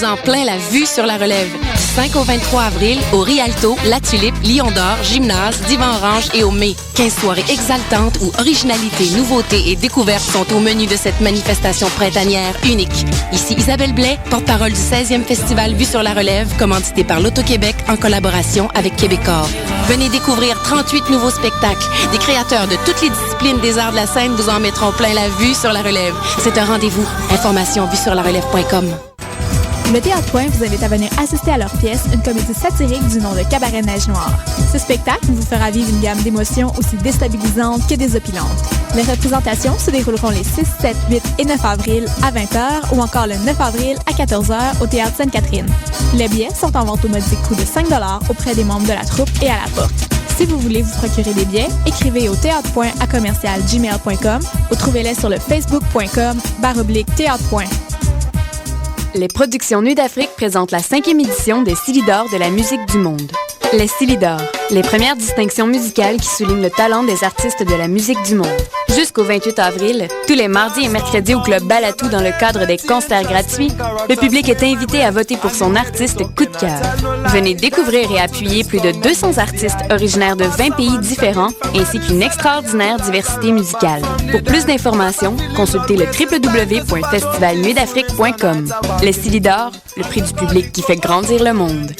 Prenez-en plein la vue sur la relève. Du 5 au 23 avril, au Rialto, La Tulipe, Lion d'Or, Gymnase, Divan Orange et au Mai. 15 soirées exaltantes où originalité, nouveauté et découverte sont au menu de cette manifestation printanière unique. Ici Isabelle Blais, porte-parole du 16e Festival Vue sur la relève, commandité par l'Auto-Québec en collaboration avec Québecor. Venez découvrir 38 nouveaux spectacles. Des créateurs de toutes les disciplines des arts de la scène vous en mettront plein la vue sur la relève. C'est un rendez-vous. Information vuesurlarelève.com. Le Théâtre Point vous invite à venir assister à leur pièce, une comédie satirique du nom de Cabaret Neige Noire. Ce spectacle vous fera vivre une gamme d'émotions aussi déstabilisantes que désopilantes. Les représentations se dérouleront les 6, 7, 8 et 9 avril à 20h ou encore le 9 avril à 14h au Théâtre Sainte-Catherine. Les billets sont en vente au modique coût de 5 $ auprès des membres de la troupe et à la porte. Si vous voulez vous procurer des billets, écrivez au théâtrepoint@commercialgmail.com ou trouvez-les sur le facebook.com/théâtrepoint. Les productions Nuit d'Afrique présentent la 5e édition des Silidor de la musique du monde. Les Silidor, les premières distinctions musicales qui soulignent le talent des artistes de la musique du monde. Jusqu'au 28 avril, tous les mardis et mercredis au Club Balatou dans le cadre des concerts gratuits, le public est invité à voter pour son artiste coup de cœur. Venez découvrir et appuyer plus de 200 artistes originaires de 20 pays différents, ainsi qu'une extraordinaire diversité musicale. Pour plus d'informations, consultez le www.festivalnuitdafrique.com. Les Silidor, le prix du public qui fait grandir le monde.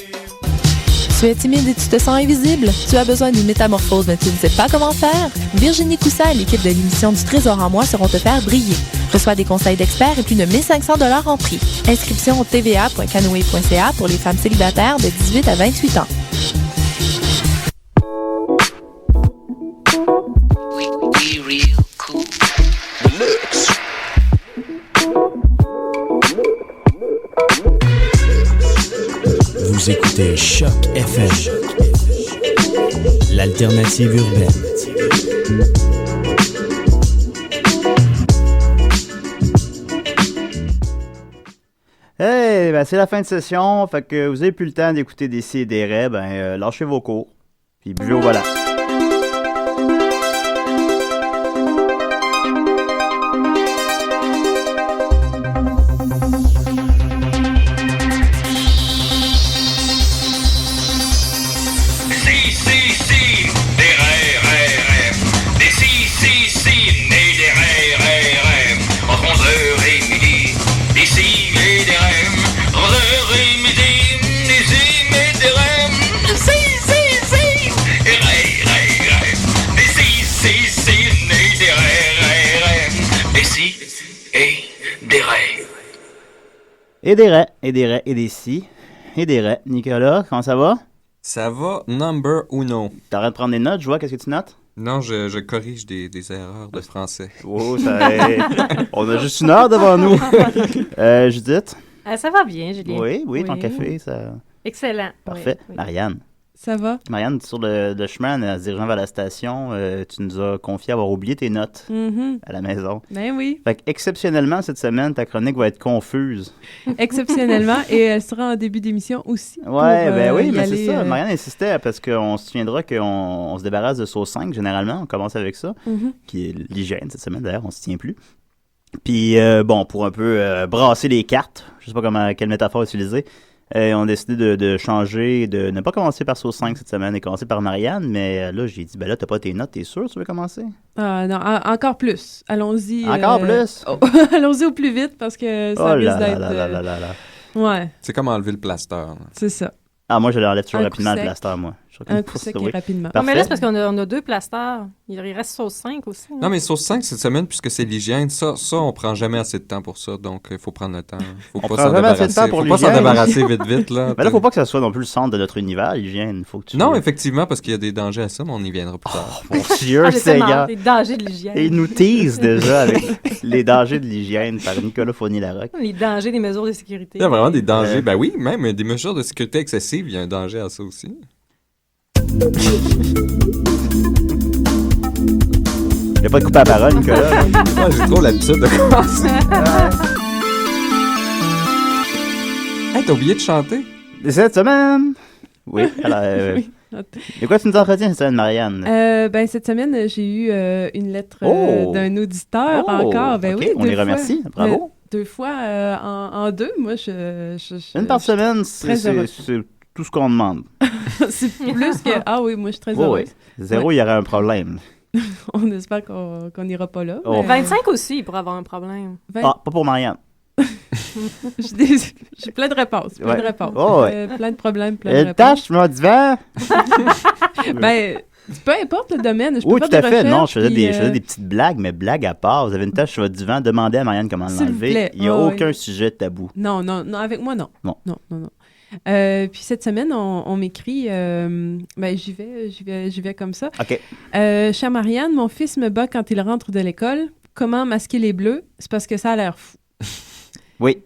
Tu es timide et tu te sens invisible? Tu as besoin d'une métamorphose mais tu ne sais pas comment faire? Virginie Coussa et l'équipe de l'émission du Trésor en moi sauront te faire briller. Reçois des conseils d'experts et plus de 1500 $ en prix. Inscription au tva.canoe.ca pour les femmes célibataires de 18 à 28 ans. Vous écoutez Choc FM, l'alternative urbaine. Hey, ben c'est la fin de session, fait que vous avez plus le temps d'écouter des ci et des ré, lâchez vos cours, puis buvez au volant. Et des raies, et des raies, et des si, et des raies. Nicolas, comment ça va? Ça va, number uno. T'arrêtes de prendre des notes, je vois, qu'est-ce que tu notes? Non, je corrige des erreurs de français. Oh, ça... On a juste une heure devant nous. Judith? Ça va bien, Julien. Oui, ton café, ça... Excellent. Parfait. Oui. Marianne? Ça va? Marianne, sur le chemin, en se dirigeant vers la station, tu nous as confié avoir oublié tes notes à la maison. Ben oui. Fait qu'exceptionnellement, cette semaine, ta chronique va être confuse. Exceptionnellement, et elle sera en début d'émission aussi. Ouais, mais c'est ça. Marianne insistait parce qu'on se souviendra qu'on se débarrasse de sauce 5, généralement. On commence avec ça, qui est l'hygiène cette semaine, d'ailleurs, on se tient plus. Puis, pour un peu brasser les cartes, je sais pas quelle métaphore utiliser, on a décidé de changer, de ne pas commencer par sauce 5 cette semaine et commencer par Marianne, mais là, j'ai dit, là, t'as pas tes notes, t'es sûr tu veux commencer? Non, encore plus. Allons-y. Encore plus? Allons-y au plus vite parce que ça risque d'être... Ouais. C'est comme enlever le plaster. Là. C'est ça. Ah, moi, je l'enlève toujours rapidement, le plaster, moi. Un coup sec et rapidement. Non, mais là, c'est parce qu'on a 2 plasters. Il reste sauce 5 aussi. Non, mais sauce 5 cette semaine, puisque c'est l'hygiène, ça, on prend jamais assez de temps pour ça. Donc, il faut prendre le temps. Faut pas s'en débarrasser. Faut pas s'en débarrasser vite, là. Mais là, faut pas que ça soit non plus le centre de notre univers, l'hygiène. Faut que tu... Non, effectivement, parce qu'il y a des dangers à ça, mais on y viendra plus tard. Oh, mon Dieu, Seigneur. Les dangers de l'hygiène. Et il nous tease déjà avec les dangers de l'hygiène par Nicolas Fournier-Larocque. Les dangers des mesures de sécurité. Il y a vraiment des dangers. Ben oui, même des mesures de sécurité excessives, il y a un danger à ça aussi. Il n'y a pas de coupe à parole, Nicolas. Moi, j'ai trop l'habitude de commencer. Hey, t'as oublié de chanter? Cette semaine? Oui. Alors, oui. Et quoi tu nous entretiens cette semaine, Marianne? Cette semaine, j'ai eu une lettre d'un auditeur encore. Ben okay. oui, on les remercie. Bravo. 2 fois en 2, moi, Une par semaine, c'est tout ce qu'on demande. C'est plus que... Ah oui, moi, je suis très heureuse. Oui. 0, il y aurait un problème. On espère qu'on n'ira pas là. Mais... 25 aussi, il pourrait avoir un problème. Ah, pas pour Marianne. J'ai plein de réponses. Plein de réponses. Plein de problèmes, plein de réponses. Tâche, mon divan! Ben... Peu importe le domaine. Oui, tout à fait. Non, je faisais des petites blagues, mais blagues à part. Vous avez une tâche sur votre divan, demandez à Marianne comment l'enlever. Il n'y a aucun sujet tabou. Non, avec moi, non. Non. Puis cette semaine, on m'écrit, j'y vais comme ça. OK. Chère Marianne, mon fils me bat quand il rentre de l'école. Comment masquer les bleus? C'est parce que ça a l'air fou. Oui.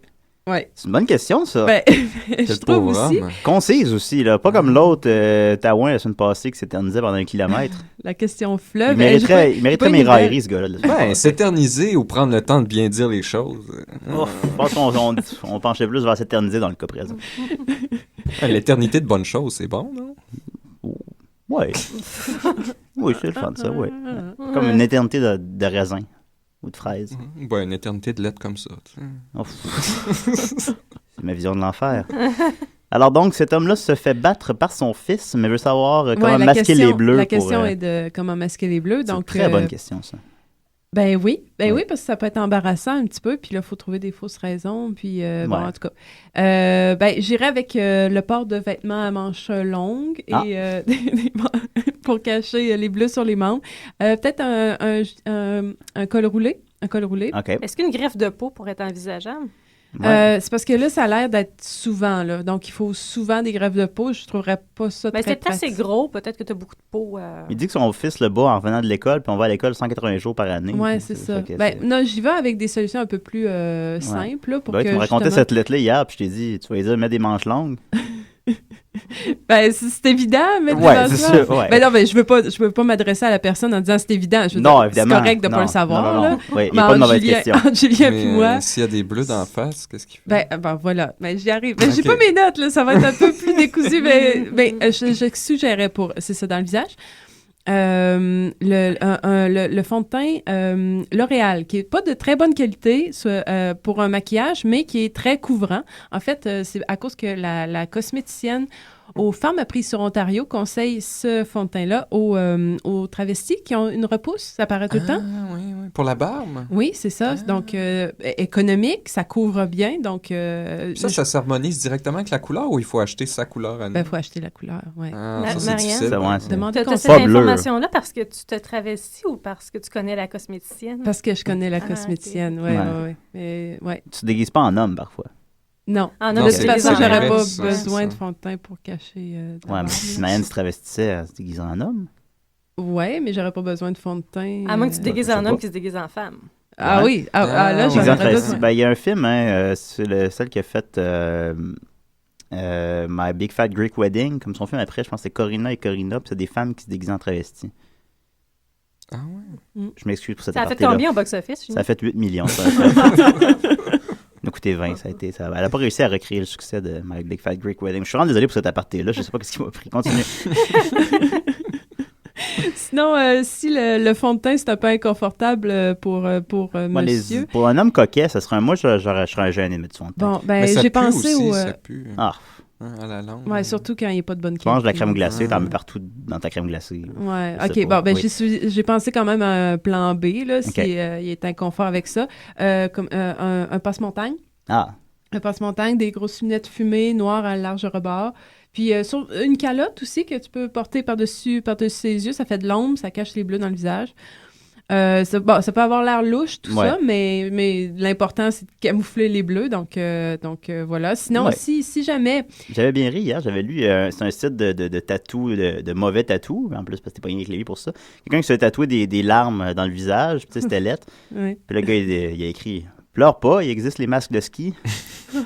Ouais. C'est une bonne question, ça. Je trouve aussi. Concise aussi, là. Pas comme l'autre Taouin la semaine passée qui s'éternisait pendant 1 kilomètre. La question fleuve. Il mériterait mes railleries, ce gars-là. S'éterniser ou prendre le temps de bien dire les choses. Je pense qu'on penchait plus vers s'éterniser dans le cas présent. L'éternité de bonnes choses, c'est bon, non? Oui. Oui, c'est le fun, ça, oui. Comme une éternité de raisin. Ou de fraises. Une éternité de lettres comme ça. C'est ma vision de l'enfer. Alors donc, cet homme-là se fait battre par son fils, mais veut savoir comment masquer les bleus. La question est de comment masquer les bleus. C'est une très bonne question, ça. Oui, parce que ça peut être embarrassant un petit peu, puis là, il faut trouver des fausses raisons, puis en tout cas. J'irai avec le port de vêtements à manches longues et pour cacher les bleus sur les membres. Peut-être un col roulé. Okay. Est-ce qu'une greffe de peau pourrait être envisageable? C'est parce que là, ça a l'air d'être souvent, là. Donc, il faut souvent des greffes de peau. Je ne trouverais pas ça très pratique. C'est assez gros. Peut-être que tu as beaucoup de peau. Il dit que son fils le bat en revenant de l'école, puis on va à l'école 180 jours par année. Oui, c'est ça. Non, j'y vais avec des solutions un peu plus simples. Là, pour que, tu me racontais cette lettre-là hier, puis je t'ai dit, tu vas dire, mets des manches longues. C'est évident, mais c'est sûr, non, mais je veux pas m'adresser à la personne en disant c'est évident. Évidemment. C'est correct de pas le savoir. Non. Là. Oui, il n'y a pas de mauvaise question. Julien puis moi. S'il y a des bleus d'en face, qu'est-ce qu'il fait? Voilà. J'y arrive. J'ai pas mes notes, là. Ça va être un peu plus décousu, mais je suggérais c'est ça dans le visage. Le fond de teint L'Oréal, qui n'est pas de très bonne qualité pour un maquillage, mais qui est très couvrant. En fait, c'est à cause que la cosméticienne aux Pharmaprix sur Ontario conseille ce fond de teint-là aux travestis qui ont une repousse, ça paraît tout le temps. Oui. Pour la barbe? Oui, c'est ça. Donc, économique, ça couvre bien. Donc, ça s'harmonise directement avec la couleur ou il faut acheter sa couleur à nous? Il faut acheter la couleur, oui. C'est difficile. Tu as cette information-là parce que tu te travestis ou parce que tu connais la cosméticienne? Parce que je connais la cosméticienne, oui. Tu te déguises pas en homme, parfois? Non. De toute façon, j'aurais pas besoin de fond de teint pour cacher. Mais si Marianne se travestissait, elle se déguisait en homme? Oui, mais j'aurais pas besoin de fond de teint. À moins que tu te déguises en homme qui se déguise en femme. Ah oui. Là, j'aurais besoin. Il y a un film, c'est celle qui a fait My Big Fat Greek Wedding. Comme son film après, je pense que c'est Corina et Corina, puis c'est des femmes qui se déguisent en travestis. Ah ouais? Je m'excuse pour cette partie-là. Ça a fait combien au box-office? Ça a fait 8 millions. Il a coûté 20, elle n'a pas réussi à recréer le succès de My Big Fat Greek Wedding. Je suis vraiment désolé pour cet aparté-là, je ne sais pas ce qui m'a pris. Continue. Sinon, si le fond de teint, c'est un peu inconfortable pour monsieur. Pour un homme coquet, ça serait moi, je serais gêné de mettre du fond de teint. Bon, j'ai pensé au... Ça pue. À la langue. Oui, surtout quand il n'y a pas de bonne qualité. Tu manges de la crème glacée, t'en mets partout dans ta crème glacée. Oui, OK. J'ai pensé quand même à un plan B, là, si il est inconfort avec ça. Comme un passe-montagne. Un passe-montagne, des grosses lunettes fumées, noires à large rebord. Puis une calotte aussi que tu peux porter par-dessus ses yeux. Ça fait de l'ombre, ça cache les bleus dans le visage. Ça peut avoir l'air louche, tout ça, mais l'important, c'est de camoufler les bleus. Donc voilà. Sinon, si jamais... J'avais bien ri hier. J'avais lu, c'est un site de tatou, de mauvais tatou. En plus, parce que t'es pas rien éclairé pour ça. Quelqu'un qui se fait tatouer des larmes dans le visage. Puis c'était lettre. Puis le gars, il a écrit... Pleure pas, il existe les masques de ski. Il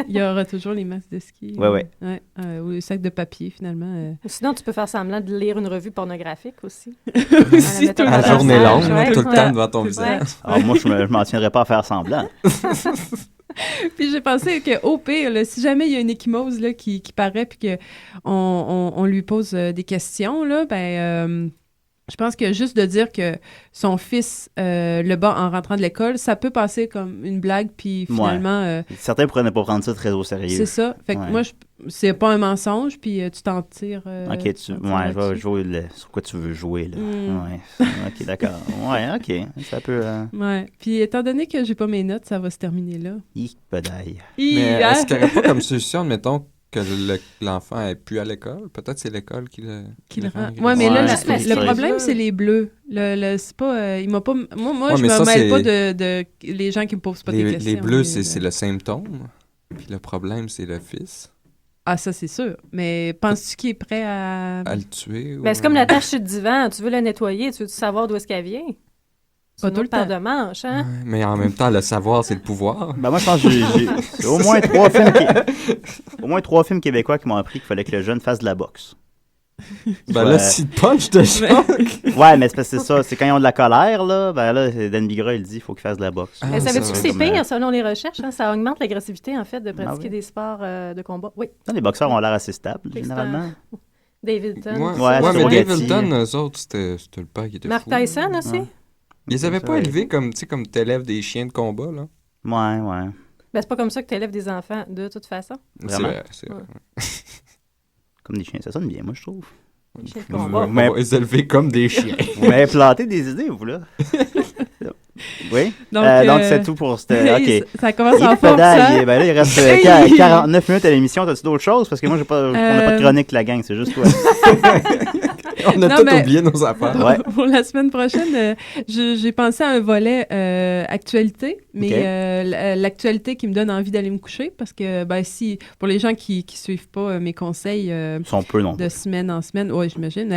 y aura toujours les masques de ski. Ou les sacs de papier, finalement. Sinon, tu peux faire semblant de lire une revue pornographique aussi. La journée longue, tout le temps devant ton visage. Alors moi, je m'en tiendrais pas à faire semblant. Puis j'ai pensé qu'au pire, là, si jamais il y a une échymose là, qui paraît puis qu'on lui pose des questions, là, Je pense que juste de dire que son fils le bat en rentrant de l'école, ça peut passer comme une blague, puis finalement... Certains pourraient ne pas prendre ça très au sérieux. C'est ça. Fait que moi, c'est pas un mensonge, puis tu t'en tires... OK, je vais jouer sur quoi tu veux jouer, là. Ouais. OK, d'accord. Ouais, OK. Ça peut... Ouais. Puis étant donné que j'ai pas mes notes, ça va se terminer là. Pedaille. Mais est-ce qu'il n'y aurait pas comme solution, admettons, que l'enfant n'est plus à l'école? Peut-être c'est l'école qui le rend. Oui, mais là, le problème, c'est les bleus. C'est pas... il m'a pas... Moi je me mêle pas de les gens qui me posent pas des questions. Les bleus, c'est le symptôme. Puis le problème, c'est le fils. Ah, ça, c'est sûr. Mais penses-tu qu'il est prêt à... À le tuer? Ben, c'est comme la tache sur le divan. Tu veux la nettoyer, tu veux savoir d'où est-ce qu'elle vient? Pas tout le temps de manche, hein? Ouais, mais en même temps, le savoir, c'est le pouvoir. Ben moi, je pense que j'ai au moins 3 films québécois qui m'ont appris qu'il fallait que le jeune fasse de la boxe. Ben là, si punch de choc. Ouais, mais c'est ça. C'est quand ils ont de la colère, là. Ben là, Dan Bigra, il dit qu'il faut qu'il fasse de la boxe. Mais savais-tu que c'est pire, selon les recherches? Hein? Ça augmente l'agressivité, en fait, de pratiquer des sports de combat. Oui. Non, les boxeurs ont l'air assez stables, généralement. Davidson. Ouais, mais Davidson, eux autres, c'était le père qui était Mark fou. Tyson aussi? Ils les avaient pas élevés comme t'élèves des chiens de combat, là? Ouais. Ben, c'est pas comme ça que t'élèves des enfants, de toute façon. Vraiment? C'est vrai. Comme des chiens, ça sonne bien, moi, je trouve. Des chiens de combat. On va les élever comme des chiens. Vous m'avez planté des idées, vous, là. Oui? Donc, c'est tout pour cette... OK. Ça commence en force, Ben là, il reste 49 minutes à l'émission. T'as-tu d'autres choses? Parce que moi, on n'a pas de chronique, la gang. C'est juste toi. On a tout oublié nos affaires. Ouais. Pour la semaine prochaine, j'ai pensé à un volet actualité, mais l'actualité qui me donne envie d'aller me coucher, parce que si pour les gens qui suivent pas mes conseils sont peu de semaine en semaine, ouais, j'imagine,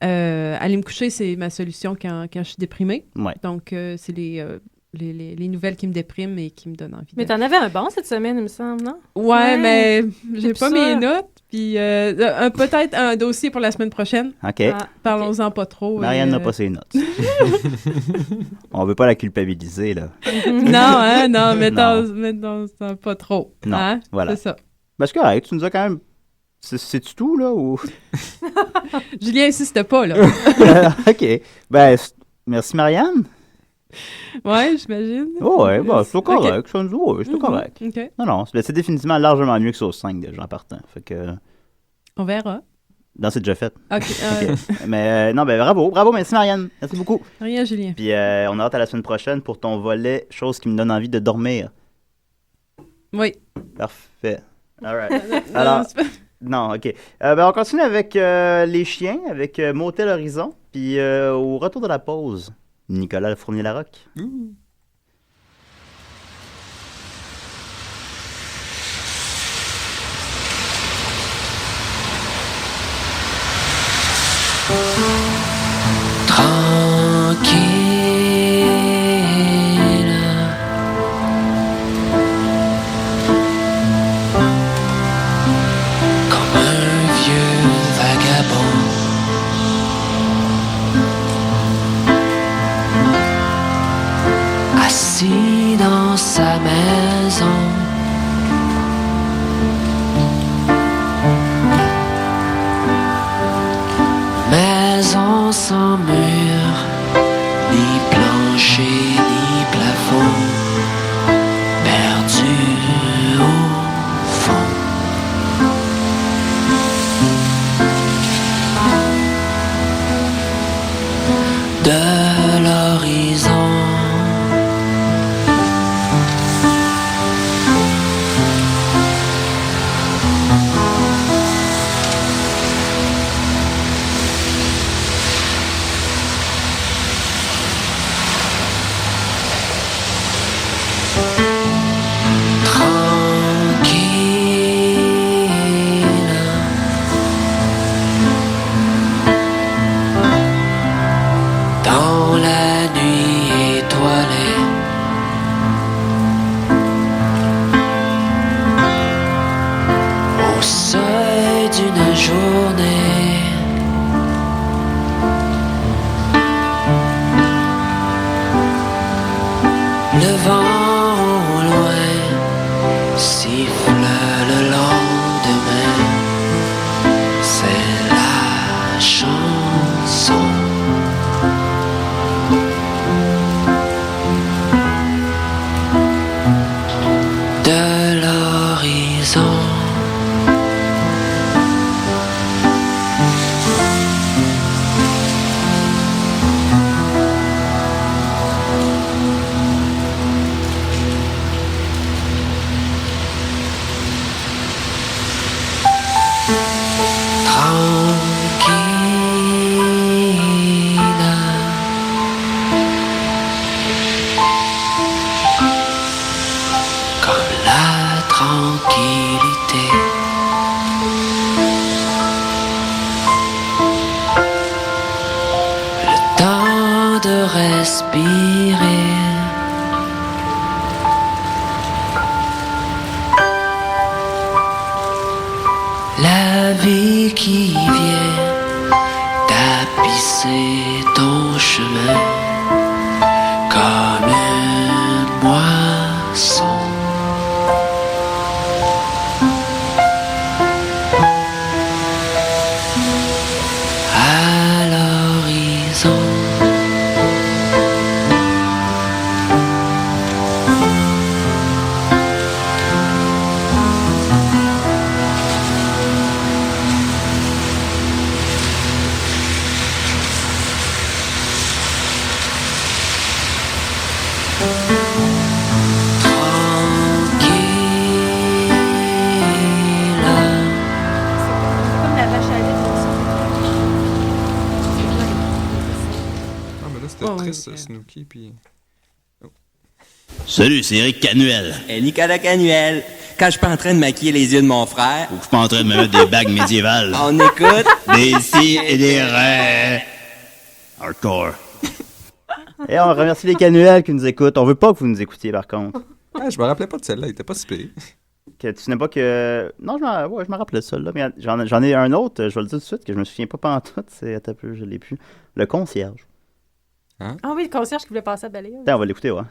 aller me coucher, c'est ma solution quand je suis déprimée. Ouais. Donc, c'est les nouvelles qui me dépriment et qui me donnent envie. Mais t'en avais un bon cette semaine, il me semble, non? Ouais, mais j'ai pas mes notes. Puis peut-être un dossier pour la semaine prochaine. OK. Parlons-en pas trop. Marianne n'a pas ses notes. On veut pas la culpabiliser, là. Non, mais dans pas trop. Non, hein? Voilà. C'est ça. Ben, c'est correct, tu nous as quand même... C'est-tu tout, là, ou... Julien insiste pas, là. OK. Ben, merci, Marianne. Ouais, j'imagine. Oh, ouais, c'est correct. Okay. C'est correct. Okay. Non, c'est définitivement largement mieux que Sauce 5 déjà en partant. Fait que... On verra. Non, c'est déjà fait. OK. Mais non, bravo, merci Marianne. Merci beaucoup. Rien, Julien. Puis on a hâte à la semaine prochaine pour ton volet, chose qui me donne envie de dormir. Oui. Parfait. All right. Alors, non, OK. On continue avec les chiens, avec Motel Horizon. Puis au retour de la pause, Nicolas Fournier-Larocque. Tranquille, comme un vieux vagabond, assis dans sa maison. Maison sans mur, ni plancher, ni plafond, perdu au fond. De l'horizon. Dans la nuit étoilée, au seuil d'une journée, le vent au loin siffle le lendemain. C'est la chanson respirer. La vie qui vient tapisser ton chemin comme une moisson. À l'horizon. Snooki, puis... Salut, c'est Eric Canuel. Et Nicolas Canuel. Quand je suis pas en train de maquiller les yeux de mon frère... Ou que je suis pas en train de me mettre des bagues médiévales. On écoute... Des si et des ré. Hardcore. Et on remercie les Canuels qui nous écoutent. On veut pas que vous nous écoutiez, par contre. Ah, je me rappelais pas de celle-là, il était pas si pire. Que tu n'as pas que... Non, je me rappelais de celle-là. Mais j'en ai un autre, je vais le dire tout de suite, que je me souviens pas pantoute. Attends un peu, je l'ai plus. Le concierge. Hein? Ah oui, le concierge qui voulait passer à balayer. Attends, on va l'écouter, ouais.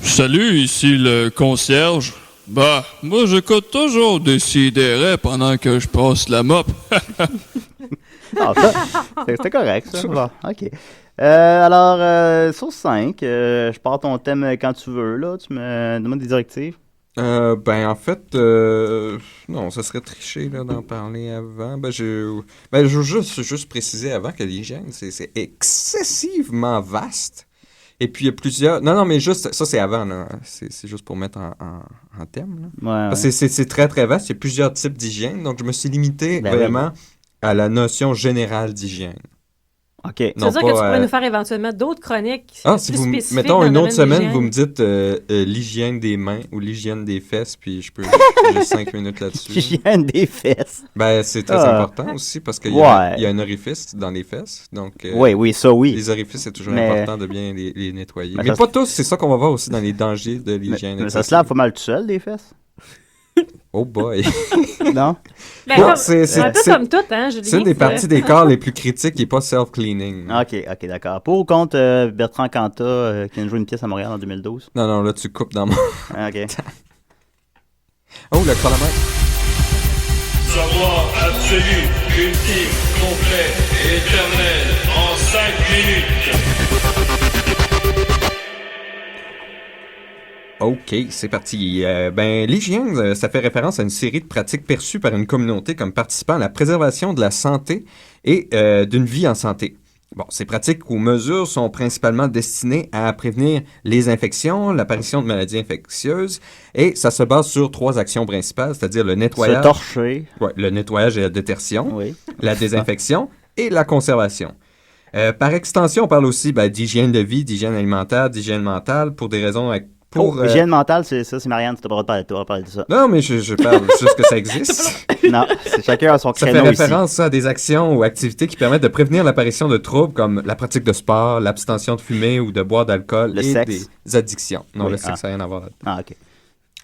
Salut, ici le concierge. Bah, moi j'écoute toujours Décideret pendant que je passe la mop. Ah, ça, c'était correct, ça. Bon, OK. Alors, sur 5, je pars ton thème quand tu veux, là. Tu me demandes des directives. En fait, non, ça serait tricher là, d'en parler avant. Je veux juste préciser avant que l'hygiène, c'est excessivement vaste. Et puis, il y a plusieurs... Non, mais juste, ça, c'est avant, là. C'est juste pour mettre en thème, là. Ouais. C'est très, très vaste. Il y a plusieurs types d'hygiène. Donc, je me suis limité vraiment à la notion générale d'hygiène. OK. C'est-à-dire que tu pourrais nous faire éventuellement d'autres chroniques si vous mettons une autre semaine, vous me dites l'hygiène des mains ou l'hygiène des fesses, puis je peux j'ai 5 minutes là-dessus. L'hygiène des fesses. C'est très important aussi parce qu'il y a un orifice dans les fesses. Donc, oui, ça oui. Les orifices, c'est toujours important de bien les nettoyer. Mais pas tous, c'est ça qu'on va voir aussi dans les dangers de l'hygiène. Mais ça se lave pas mal tout seul, les fesses? Oh boy! Non? C'est comme tout, hein, Julien. C'est une des parties des corps les plus critiques qui n'est pas self-cleaning. OK, d'accord. Pour ou contre Bertrand Cantat qui a joué une pièce à Montréal en 2012? Non, là, tu coupes dans mon... OK. Oh, le chronomètre. Savoir absolu, ultime, complet et éternel en 5 minutes. OK, c'est parti. L'hygiène, ça fait référence à une série de pratiques perçues par une communauté comme participant à la préservation de la santé et d'une vie en santé. Bon, ces pratiques ou mesures sont principalement destinées à prévenir les infections, l'apparition de maladies infectieuses, et ça se base sur 3 actions principales, c'est-à-dire le nettoyage... Se torcher. Ouais, le nettoyage et la détertion, la désinfection et la conservation. Par extension, on parle aussi d'hygiène de vie, d'hygiène alimentaire, d'hygiène mentale, pour des raisons... Hygiène mentale, c'est Marianne, tu n'as pas le droit de parler de ça. Non, mais je parle juste que ça existe. Non, c'est chacun à son créneau. Ça fait référence à des actions ou activités qui permettent de prévenir l'apparition de troubles comme la pratique de sport, l'abstention de fumer ou de boire d'alcool des addictions. Non, le sexe, ça n'a rien à voir là-dedans. Ah, OK.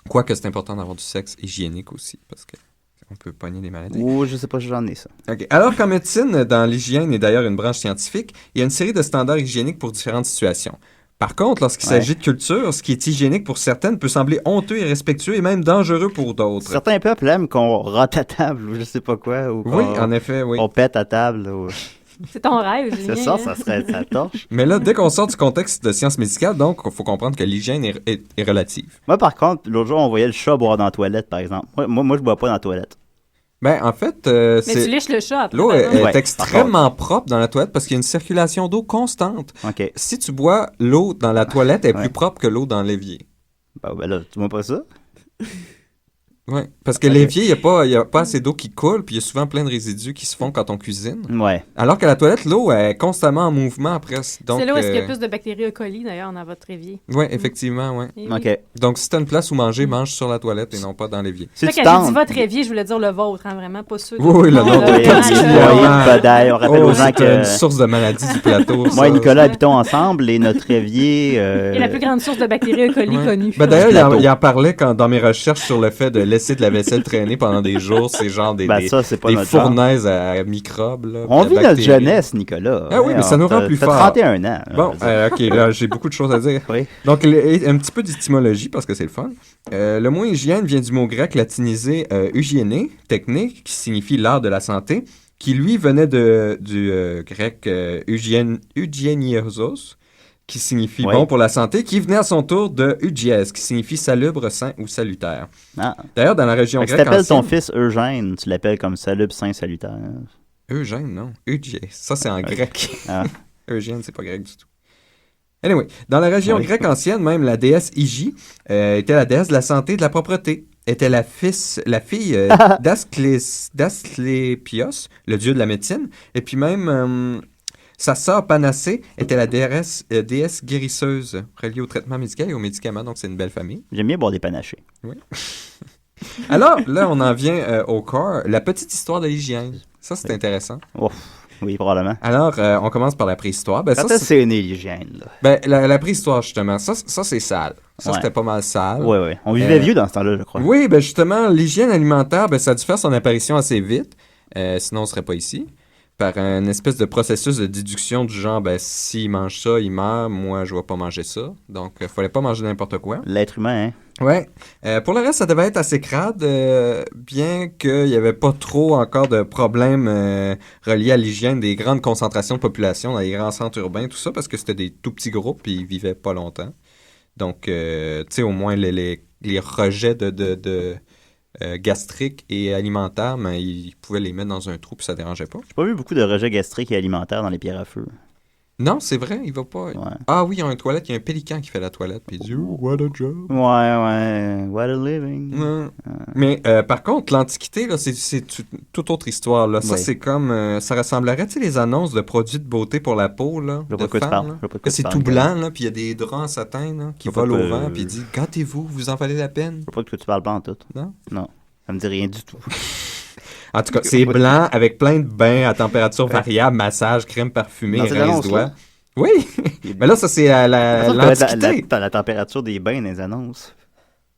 Quoique c'est important d'avoir du sexe hygiénique aussi, parce qu'on peut pogner des maladies. Oh, je sais pas si j'en ai ça. OK. Alors qu'en médecine, dans l'hygiène et d'ailleurs une branche scientifique, il y a une série de standards hygiéniques pour différentes situations. Par contre, lorsqu'il s'agit de culture, ce qui est hygiénique pour certaines peut sembler honteux, irrespectueux et même dangereux pour d'autres. Certains peuples aiment qu'on rate à table ou je sais pas quoi. Ou oui, en effet, oui. On pète à table. Ou... C'est ton rêve, Julien. C'est ça, ça serait sa torche. Mais là, dès qu'on sort du contexte de sciences médicales, donc, il faut comprendre que l'hygiène est relative. Moi, par contre, l'autre jour, on voyait le chat boire dans la toilette, par exemple. Moi je bois pas dans la toilette. En fait, mais tu lèches le chat après. L'eau est extrêmement propre dans la toilette parce qu'il y a une circulation d'eau constante. Okay. Si tu bois l'eau dans la toilette, elle est plus propre que l'eau dans l'évier. Là, tu vois pas ça? Oui, parce que l'évier, il n'y a pas assez d'eau qui coule, puis il y a souvent plein de résidus qui se font quand on cuisine. Ouais. Alors qu'à la toilette, l'eau est constamment en mouvement presque. Donc, c'est là où est-ce qu'il y a plus de bactéries E. coli, d'ailleurs, dans votre évier. Oui, effectivement, oui. Oui. OK. Donc, si tu as une place où manger, mange sur la toilette et non pas dans l'évier. C'est ça, quand j'ai dit votre évier, je voulais dire le vôtre, hein, vraiment, pas ceux de... Oui, le nôtre. On rappelle aux gens que... une source de maladie du plateau. Moi et Nicolas habitons ensemble et notre évier... est la plus grande source de bactéries E. coli connue. Ben, d'ailleurs, il en parlait dans mes recherches sur le fait de laisser de la vaisselle traîner pendant des jours. C'est genre des fournaises à microbes. Là, on vit notre jeunesse, Nicolas. Ah oui, mais ça nous rend plus fort. 31 ans. Bon, OK, là, j'ai beaucoup de choses à dire. Oui. Donc, un petit peu d'étymologie, parce que c'est le fun. Le mot hygiène vient du mot grec latinisé hygiéné, technique, qui signifie l'art de la santé, qui, lui, venait du grec hygieniozos, qui signifie bon pour la santé, qui venait à son tour de hygiès, qui signifie salubre, sain ou salutaire. Ah. D'ailleurs, dans la région grecque... Si t'appelles ton fils Eugène, tu l'appelles comme salubre, sain, salutaire. Eugène, non. Hygiès. Ça, c'est en grec. Ah. Eugène, c'est pas grec du tout. Anyway, dans la région grecque ancienne, même la déesse Hygie était la déesse de la santé et de la propreté. Était la fille d'Asclépios, le dieu de la médecine. Et puis même... sa sœur Panacée était la déesse guérisseuse reliée au traitement médical et aux médicaments, donc c'est une belle famille. J'aime bien boire des panachés. Oui. Alors, là, on en vient au corps. La petite histoire de l'hygiène. Ça, c'est intéressant. Ouf, oui, probablement. Alors, on commence par la préhistoire. Quand est-ce que c'est né, l'hygiène? Là? Ben, la préhistoire, justement, ça c'est sale. Ça, c'était pas mal sale. Oui, oui. On vivait vieux dans ce temps-là, je crois. Oui, ben justement, l'hygiène alimentaire, ben, ça a dû faire son apparition assez vite. Sinon, on serait pas ici. Par un espèce de processus de déduction du genre, ben, s'il mange ça, il meurt, moi, je vais pas manger ça. Donc, il fallait pas manger n'importe quoi. L'être humain, hein? Ouais. Pour le reste, ça devait être assez crade, bien qu'il y avait pas trop encore de problèmes reliés à l'hygiène des grandes concentrations de population dans les grands centres urbains, tout ça, parce que c'était des tout petits groupes et ils vivaient pas longtemps. Donc, tu sais, au moins, les rejets de gastriques et alimentaires, mais ils pouvaient les mettre dans un trou puis ça dérangeait pas. J'ai pas vu beaucoup de rejets gastriques et alimentaires dans les pierres à feu. Non, c'est vrai, il va pas. Ouais. Ah oui, il y a une toilette, il y a un pélican qui fait la toilette, puis il dit « Oh, what a job! » Ouais, what a living! Mais par contre, l'Antiquité, là, c'est toute autre histoire. Là. Ça, c'est comme... ça ressemblerait, tu sais, les annonces de produits de beauté pour la peau, là, de femmes. C'est tout blanc, là, puis il y a des draps en satin là, qui volent au vent, puis il dit « Gâtez-vous, vous en valez la peine. » Je sais pas de quoi tu parles pas en tout. Non? Non, ça me dit rien du tout. En tout cas, c'est blanc avec plein de bains à température variable, massage, crème parfumée, rince-doigts. Oui! Mais là, ça, c'est l'Antiquité. T'as la température des bains dans les annonces.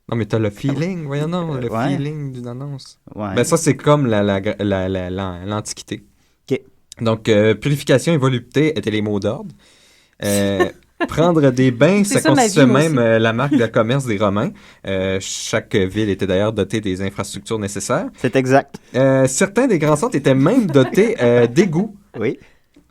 Non, mais t'as le feeling, voyons non, le feeling d'une annonce. Ouais. Ben ça, c'est comme l'Antiquité. OK. Donc, purification et volupté étaient les mots d'ordre. Prendre des bains, ça constituait même la marque de commerce des Romains. Chaque ville était d'ailleurs dotée des infrastructures nécessaires. C'est exact. Certains des grands centres étaient même dotés d'égouts. Oui.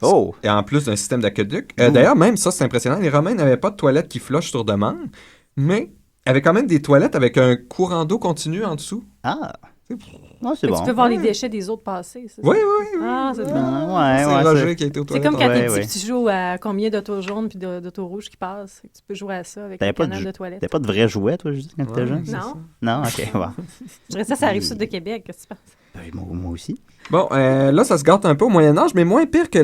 Oh! Et en plus d'un système d'aqueduc. D'ailleurs, même ça, c'est impressionnant. Les Romains n'avaient pas de toilettes qui flushent sur demande, mais avaient quand même des toilettes avec un courant d'eau continu en dessous. Ah! C'est bon. Tu peux voir les déchets des autres passer. Oui. Ah, c'est c'est Roger qui a été aux toilettes. C'est comme quand tu joues à combien d'autos jaunes puis d'autos rouges qui passent. Tu peux jouer à ça avec un canal de toilette. T'avais pas de vrais jouets, toi, Judith, quand t'étais jeune? Non. OK. Bon. Je dirais ça arrive sud de Québec. Qu'est-ce que tu penses? Moi aussi. Bon, là, ça se gâte un peu au Moyen-Âge, mais moins pire que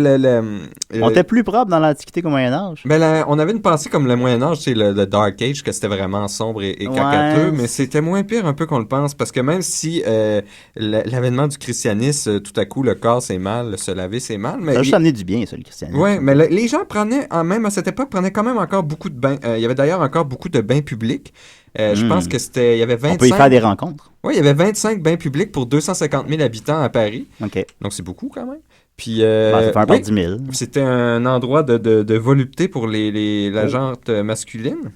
on était plus propre dans l'Antiquité qu'au Moyen-Âge. Ben, on avait une pensée comme le Moyen-Âge, c'est le Dark Age, que c'était vraiment sombre et cacateux, mais c'était moins pire un peu qu'on le pense, parce que même si l'avènement du christianisme, tout à coup, le corps, c'est mal, se laver, c'est mal. Mais ça a juste amené du bien, ça, le christianisme. Oui, mais les gens même à cette époque, prenaient quand même encore beaucoup de bains. Il y avait d'ailleurs encore beaucoup de bains publics. Je pense que il y avait 25... On peut y faire des rencontres. Oui, il y avait 25 bains publics pour 250 000 habitants à Paris. OK. Donc, c'est beaucoup quand même. Puis, ça fait un par 10 000. C'était un endroit de volupté pour la jante masculine.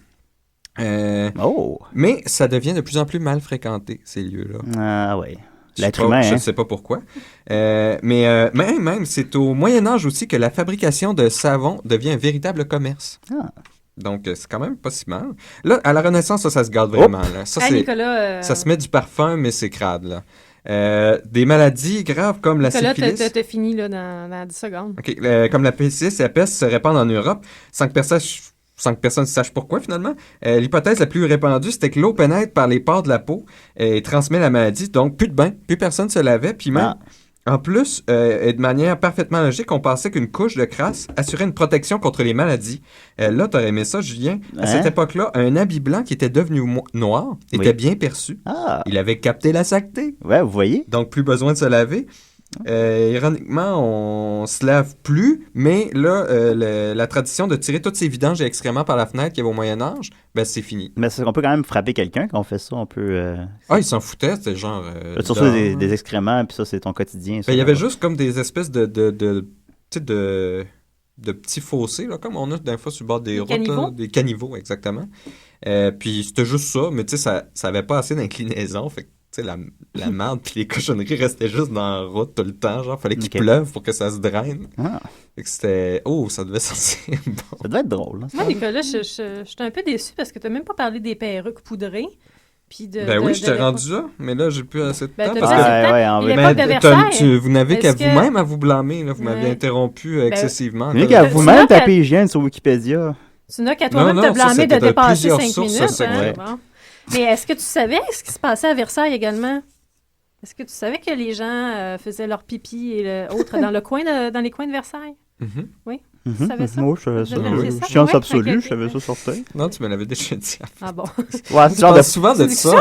Mais ça devient de plus en plus mal fréquenté, ces lieux-là. Ah oui. L'être humain, je ne sais pas pourquoi. Mais même, c'est au Moyen-Âge aussi que la fabrication de savon devient un véritable commerce. Ah. Donc, c'est quand même pas si mal. Là, à la Renaissance, ça se garde vraiment. Là. Ça, Nicolas, ça se met du parfum, mais c'est crade. Là. Des maladies graves comme la syphilis. Là, t'as fini là, dans 10 secondes. OK. Comme la syphilis et la peste se répandent en Europe sans que sans que personne ne sache pourquoi, finalement. L'hypothèse la plus répandue, c'était que l'eau pénètre par les pores de la peau et transmet la maladie. Donc, plus de bain, plus personne se lavait. Puis même, en plus, et de manière parfaitement logique, on pensait qu'une couche de crasse assurait une protection contre les maladies. Là, t'aurais aimé ça, Julien. À cette époque-là, un habit blanc qui était devenu noir était bien perçu. Il avait capté la saleté. Ouais, vous voyez. Donc, plus besoin de se laver. Ironiquement, on se lave plus, mais là, la tradition de tirer toutes ces vidanges et excréments par la fenêtre qu'il y avait au Moyen-Âge, ben c'est fini. Mais on peut quand même frapper quelqu'un quand on fait ça. On peut. Ils s'en foutaient, c'était genre. Surtout des excréments, puis ça, c'est ton quotidien. Il y avait juste comme des espèces de petits fossés, là, comme on a des fois sur le bord des routes. Là, des caniveaux, exactement. Puis c'était juste ça, mais tu sais, ça avait pas assez d'inclinaison, fait que la merde puis les cochonneries restaient juste dans la route tout le temps. Genre, fallait qu'il pleuve pour que ça se draine. Fait que c'était... Oh, ça devait sentir bon. Ça devait être drôle. Hein, moi, Nicolas, je suis un peu déçu parce que t'as même pas parlé des perruques poudrées. Puis oui, je t'ai rendu là, mais là, j'ai plus assez de temps. Parce vous n'avez qu'à vous-même à vous blâmer. Là. Vous m'avez interrompu excessivement. Vous n'avez qu'à vous-même taper hygiène sur Wikipédia. Tu n'as qu'à toi-même te blâmer de dépasser 5 minutes. Mais est-ce que tu savais ce qui se passait à Versailles également? Est-ce que tu savais que les gens faisaient leur pipi et autres dans les coins de Versailles? Oui? Tu savais ça? Moi, je savais ça. Science absolue, je savais ça sur terre. Non, tu me l'avais déjà dit. Ah bon? Ouais, tu parles souvent de ça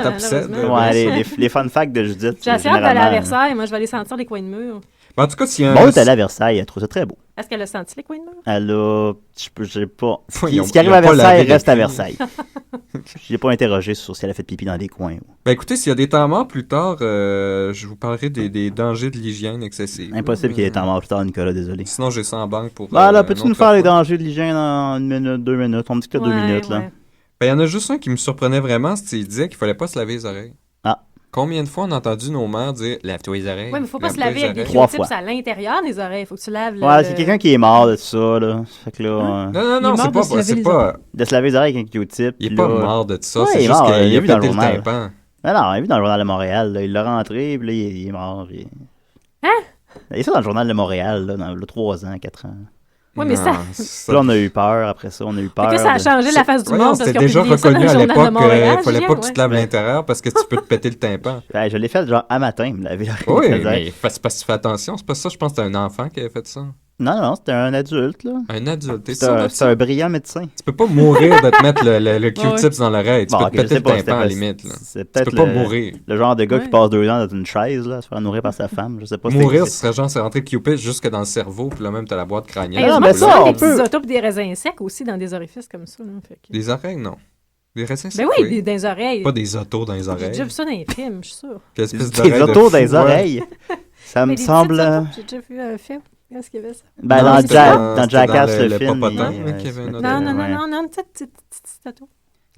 t'obsède. Ouais, les fun facts de Judith. J'ai assez hâte d'aller à Versailles. Moi, je vais aller sentir les coins de mur. En tout cas, si Bon, t'es allée à Versailles, elle trouve ça très beau. Est-ce qu'elle a senti les coins de mur? Elle a... Je sais pas. Ce qui arrive à Versailles reste à Versailles. Je n'ai pas interrogé sur si elle a fait pipi dans des coins. Ben écoutez, s'il y a des temps morts plus tard, je vous parlerai des dangers de l'hygiène excessive. Impossible qu'il y ait des temps morts plus tard, Nicolas, désolé. Sinon, j'ai ça en banque pour... là, peux-tu nous faire les dangers de l'hygiène en 1 minute, 2 minutes? On me dit que 2 minutes, là. Ben, il y en a juste un qui me surprenait vraiment, c'est qu'il disait qu'il fallait pas se laver les oreilles. Combien de fois on a entendu nos mères dire « Lave-toi les oreilles ». Oui, mais il ne faut pas se laver avec des Q-tips à l'intérieur des oreilles. Il faut que tu laves Ouais, c'est quelqu'un qui est mort de ça, là. Fait que là... Non, c'est pas... De se laver les oreilles avec un Q-tip. Il est pas mort de ça, c'est juste qu'il a pété le tympan. Non, il a vu dans le Journal de Montréal, là. Il l'a rentré, puis là, il est mort. Hein? Il est ça dans le Journal de Montréal, là, dans 3 ans, 4 ans. Oui, mais ça... Là, on a eu peur, après ça, on a eu peur. Que ça a changé la face du monde. C'était déjà reconnu à l'époque qu'il fallait pas que tu te laves l'intérieur parce que tu peux te péter le tympan. Je l'ai fait genre à matin, me laver l'oreille. Oui, mais c'est parce que tu fais attention. C'est pas ça, je pense que c'était un enfant qui avait fait ça. Non, c'était un adulte, là. Un adulte, t'es sûr? C'est un brillant médecin. Tu peux pas mourir de te mettre le Q-tips dans l'oreille. Tu peux te péter le tympan à la limite. Tu peux pas mourir. Le genre de gars qui passe 2 ans dans une chaise, là, se faire nourrir par sa femme. Je sais pas. Mourir, ce serait genre, c'est rentrer le Q-tips jusque dans le cerveau, puis là même, t'as la boîte crânienne. Non, mais ça, on peut. Des petits autos et des raisins secs aussi dans des orifices comme ça. Des oreilles, non. Des raisins secs. Ben oui, dans les oreilles. Pas des autos dans les oreilles. J'ai déjà vu ça dans les films, je suis sûre. Des autos dans les oreilles. Ça me semble. J'ai déjà vu un film. Qu'est-ce qu'il y avait ça? Ben, dans Jackass, le film. Non, une petite auto.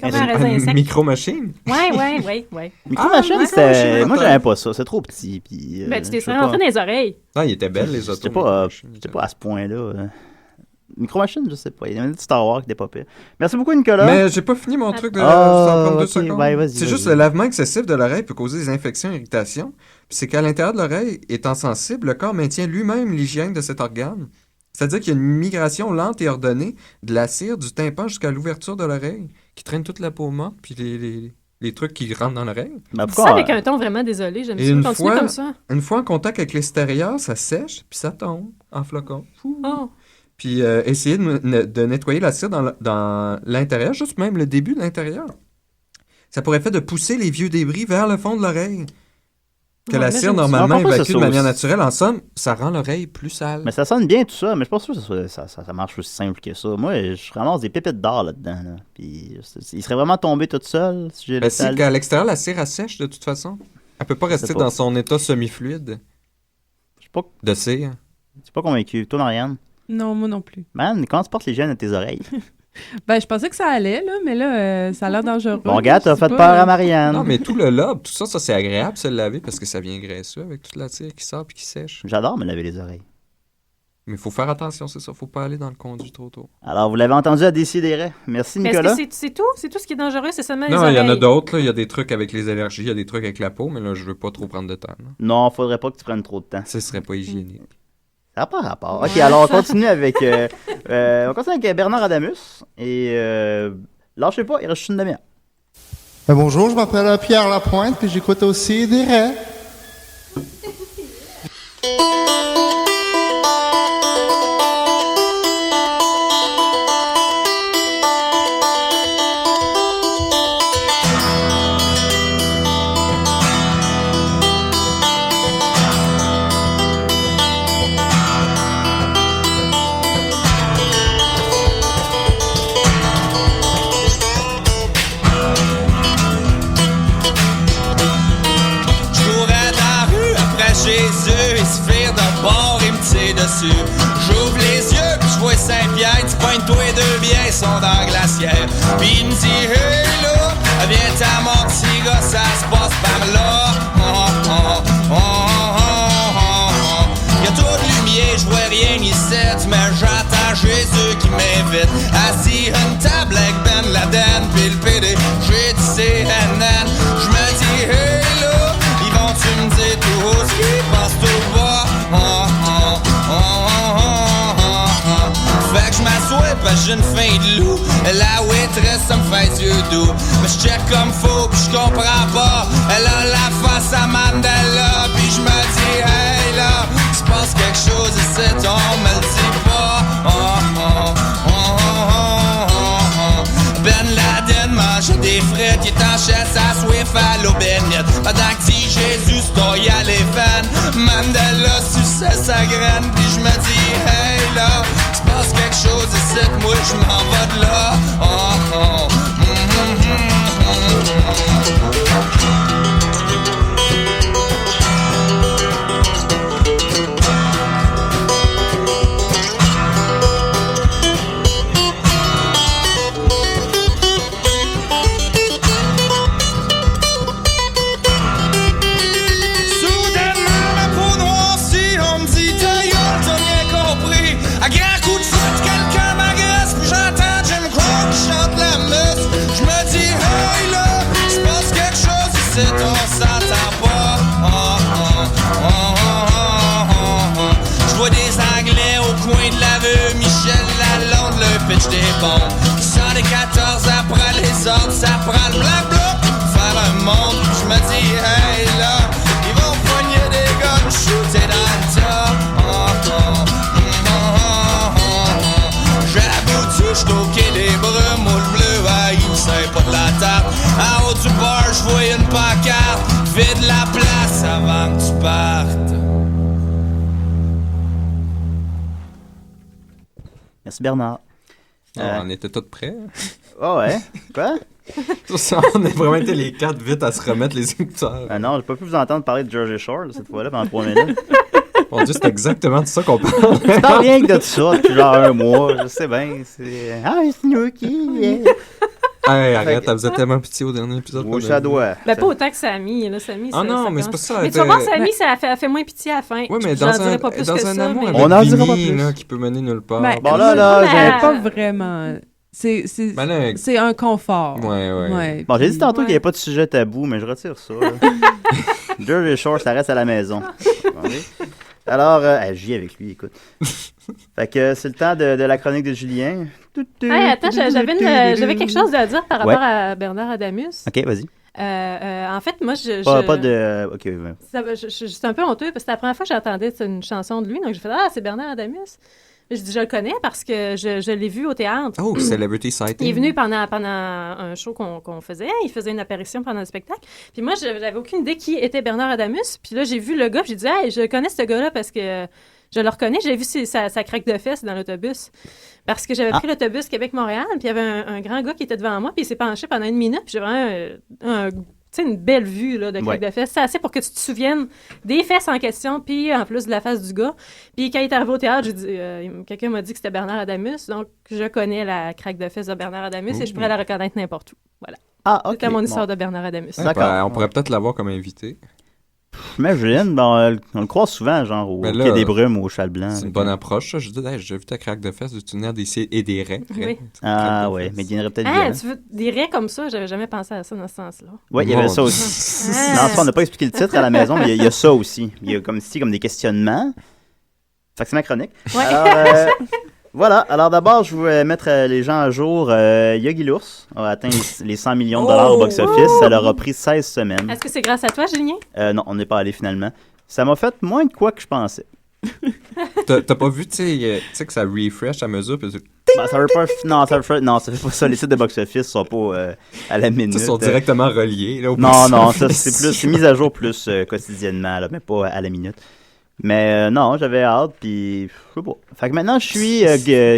Comme un raisin sec. Micro-machine? Oui. Micro-machine, c'était... Moi, j'aimais pas ça. C'est trop petit. Puis, ben, tu t'es rentré dans les oreilles. Non, il était belle, les autos. J'étais pas à ce point-là. Micro-machine, je sais pas. Il y avait un petit Star Wars qui était pas pire. Merci beaucoup, Nicolas. Mais j'ai pas fini mon truc de 132 secondes. Ben, c'est juste le lavement excessif de l'oreille peut causer des infections et irritations. Puis c'est qu'à l'intérieur de l'oreille, étant sensible, le corps maintient lui-même l'hygiène de cet organe. C'est-à-dire qu'il y a une migration lente et ordonnée de la cire du tympan jusqu'à l'ouverture de l'oreille, qui traîne toute la peau morte, puis les trucs qui rentrent dans l'oreille. Ça avec un ton vraiment désolé, j'aime ça. Continue comme ça. Une fois en contact avec l'extérieur, ça sèche, puis ça tombe en flocons. Puis essayer de nettoyer la cire dans l'intérieur, juste même le début de l'intérieur. Ça pourrait faire de pousser les vieux débris vers le fond de l'oreille. Que la cire, normalement, évacue de manière naturelle. En somme, ça rend l'oreille plus sale. Mais ça sonne bien, tout ça. Mais je suis pas sûr que ça marche aussi simple que ça. Moi, je ramasse des pépites d'or là-dedans. Là. Puis, il serait vraiment tombé tout seul si j'ai si qu'à l'extérieur, la cire, elle sèche de toute façon. Elle peut pas rester dans son état semi-fluide. Je sais pas. De cire. Je suis pas convaincu. Toi, Marianne? Non, moi non plus. Man, comment tu portes l'hygiène à tes oreilles? Ben, je pensais que ça allait, là, mais là, ça a l'air dangereux. Bon, gars, t'as fait peur à Marianne. Non, mais tout le lobe, tout ça, c'est agréable de se le laver parce que ça vient graisseux avec toute la cire qui sort puis qui sèche. J'adore me laver les oreilles. Mais il faut faire attention, c'est ça. Faut pas aller dans le conduit trop tôt. Alors, vous l'avez entendu à Décideret. Merci, Nicolas. Est-ce que c'est tout? C'est tout ce qui est dangereux? C'est seulement les oreilles? Non, il y en a d'autres. Là. Il y a des trucs avec les allergies, il y a des trucs avec la peau, mais là, je veux pas trop prendre de temps. Là. Non, faudrait pas que tu prennes trop de temps. Ce serait pas hygiénique. Ça n'a pas rapport. OK, alors on continue avec Bernard Adamus. Et lâchez pas, il reste juste une demi-heure. Bonjour, je m'appelle Pierre Lapointe, puis j'écoute aussi des raies. J'ouvre les yeux, puis je vois Saint-Pierre, tu pointes toi et deux biens sont dans la glacière. Puis il me dit, hey là, viens t'amortir, ça se passe par là. Y'a trop de lumière, je vois rien ici, mais j'entends Jésus qui m'invite. Assis à une table avec Ben Laden, puis le PD, j'ai dit CNN. Je me dis, hey là, ils vont-tu me dire tout haut ce qu'ils pensent tout bas? Fait que je m'assois parce que j'ai une faim de loup. La waitress, ça me fait Dieu doux. Mais je check comme faux pis je comprends pas. Elle a la face à Mandela. Pis je me dis, hey là, se passe quelque chose ici, on me le dit pas. Ben Laden mangeait des frites, il est en chaise à Swift à l'eau bénite. Pendant que dit Jésus, c'est toi y'a les fans. Mandela suçait sa graine, pis je me dis, hey là, se passe quelque chose ici, moi je m'en vais de là. Des bombes. 114 après les ordres, ça prend le blabla pour faire un monde. Je me dis, hey là, ils vont pogner des guns, shooter dans le tas. J'aboutis, j'toquais des brumes ou le bleu, il me sert pas de la table. En haut du bar, j'vois une pancarte, vide la place avant que tu partes. Merci Bernard. On était tous prêts. Oh ouais? Quoi? On a vraiment été les quatre vite à se remettre les écouteurs. Ah non, j'ai pas pu vous entendre parler de Jersey Shore cette fois-là pendant 3 minutes. Mon Dieu, c'est exactement de ça qu'on parle. Tu parles rien que de ça depuis genre un mois, je sais bien. C'est... Ah, Snooki! Yeah. Hey, arrête, elle faisait tellement pitié au dernier épisode. Oui, ça doit. Ben, pas autant que Samy. Là, Samy ah non, mais c'est pas ça. Mais tu vas voir, Samy, ça fait moins pitié à la fin. Oui, mais dans un amour avec on en dira pas plus. Là, qui peut mener nulle part. Ben, bon, là, j'avais pas vraiment... C'est un confort. Ouais. Bon, j'ai dit tantôt qu'il n'y avait pas de sujet tabou, mais je retire ça. Jersey Shore, ça reste à la maison. Alors, j'y avec lui, écoute. Fait que c'est le temps de la chronique de Julien. Hey, attends, j'avais quelque chose à dire par rapport à Bernard Adamus. OK, vas-y. En fait, moi, Pas de... OK, ouais. Je suis un peu honteux parce que c'était la première fois que j'entendais une chanson de lui. Donc, j'ai fait « Ah, c'est Bernard Adamus ». Je dis, je le connais parce que je l'ai vu au théâtre. Oh, Celebrity Sighting. Il est venu pendant un show qu'on faisait. Il faisait une apparition pendant le spectacle. Puis moi, j'avais aucune idée qui était Bernard Adamus. Puis là, j'ai vu le gars, puis j'ai dit, hey, je connais ce gars-là parce que je le reconnais. J'ai vu sa craque de fesses dans l'autobus. Parce que j'avais pris l'autobus Québec-Montréal, puis il y avait un grand gars qui était devant moi, puis il s'est penché pendant 1 minute. Puis j'ai vraiment une belle vue là, de craque de fesses. C'est assez pour que tu te souviennes des fesses en question, puis en plus de la face du gars. Puis quand il est arrivé au théâtre, quelqu'un m'a dit que c'était Bernard Adamus, donc je connais la craque de fesses de Bernard Adamus et je pourrais la reconnaître n'importe où. Voilà. Ah, OK. C'était mon histoire de Bernard Adamus. D'accord. On pourrait peut-être l'avoir comme invité. Imagine, on le croise souvent, genre au Quai des Brumes ou au Châle-Blanc. C'est une bonne approche, ça. Je dis, j'ai vu ta craque de fesses, tu tenir des et des raies. Oui. Ah, ouais, mais il y en aurait peut-être bien. Tu veux des raies comme ça? J'avais jamais pensé à ça dans ce sens-là. Oui, il y avait ça aussi. Non, on n'a pas expliqué le titre à la maison, mais il y a ça aussi. Il y a comme des questionnements. Fait que c'est ma chronique. Ouais. Alors, voilà. Alors d'abord, je vais mettre les gens à jour. Yogi l'ours a atteint les 100 millions de dollars au box-office. Ça leur a pris 16 semaines. Est-ce que c'est grâce à toi, Julien? Non, on n'est pas allé finalement. Ça m'a fait moins de quoi que je pensais. T'as pas vu, tu sais, que ça refresh à mesure? Puis Ça veut pas... Non, ça fait pas ça. Les sites de box-office sont pas à la minute. Ils sont directement reliés. Là, non, ça c'est mis à jour plus quotidiennement, là, mais pas à la minute. Mais non, j'avais hâte, puis je sais pas. Fait que maintenant, je suis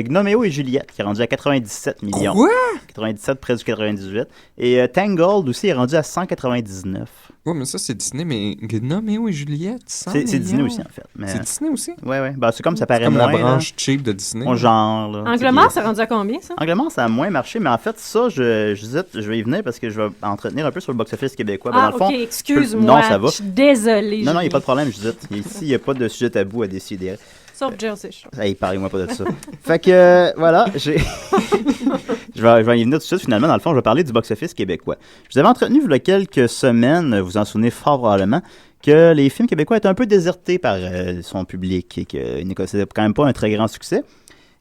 Gnoméo et Juliette, qui est rendu à 97 millions. Quoi? 97, près du 98. Et Tangled aussi est rendu à 199. Ouais, mais ça, c'est Disney, mais Gnoméo et Juliette, 100 c'est Disney aussi, en fait. Mais... C'est Disney aussi? Ouais. Ben, c'est comme ça paraît comme moins. La branche là. cheap de Disney. Mon genre, là. Anglemar, c'est rendu à combien, ça? Anglemar, ça a moins marché, mais en fait, ça, je vais y venir parce que je vais entretenir un peu sur le box-office québécois. Ah, dans le fond, excuse-moi. Non, ça va. Je suis désolée. Non, il n'y a pas de problème, Judith. Ici, il n'y a pas de sujet tabou à décider. Sauf Jersey Shore. Hey, parlez-moi pas de ça. Fait que, voilà, je vais y venir tout de suite, finalement. Dans le fond, je vais parler du box-office québécois. Je vous avais entretenu, il y a quelques semaines, vous en souvenez fort probablement, que les films québécois étaient un peu désertés par son public et qu'ils ne connaissaient quand même pas un très grand succès.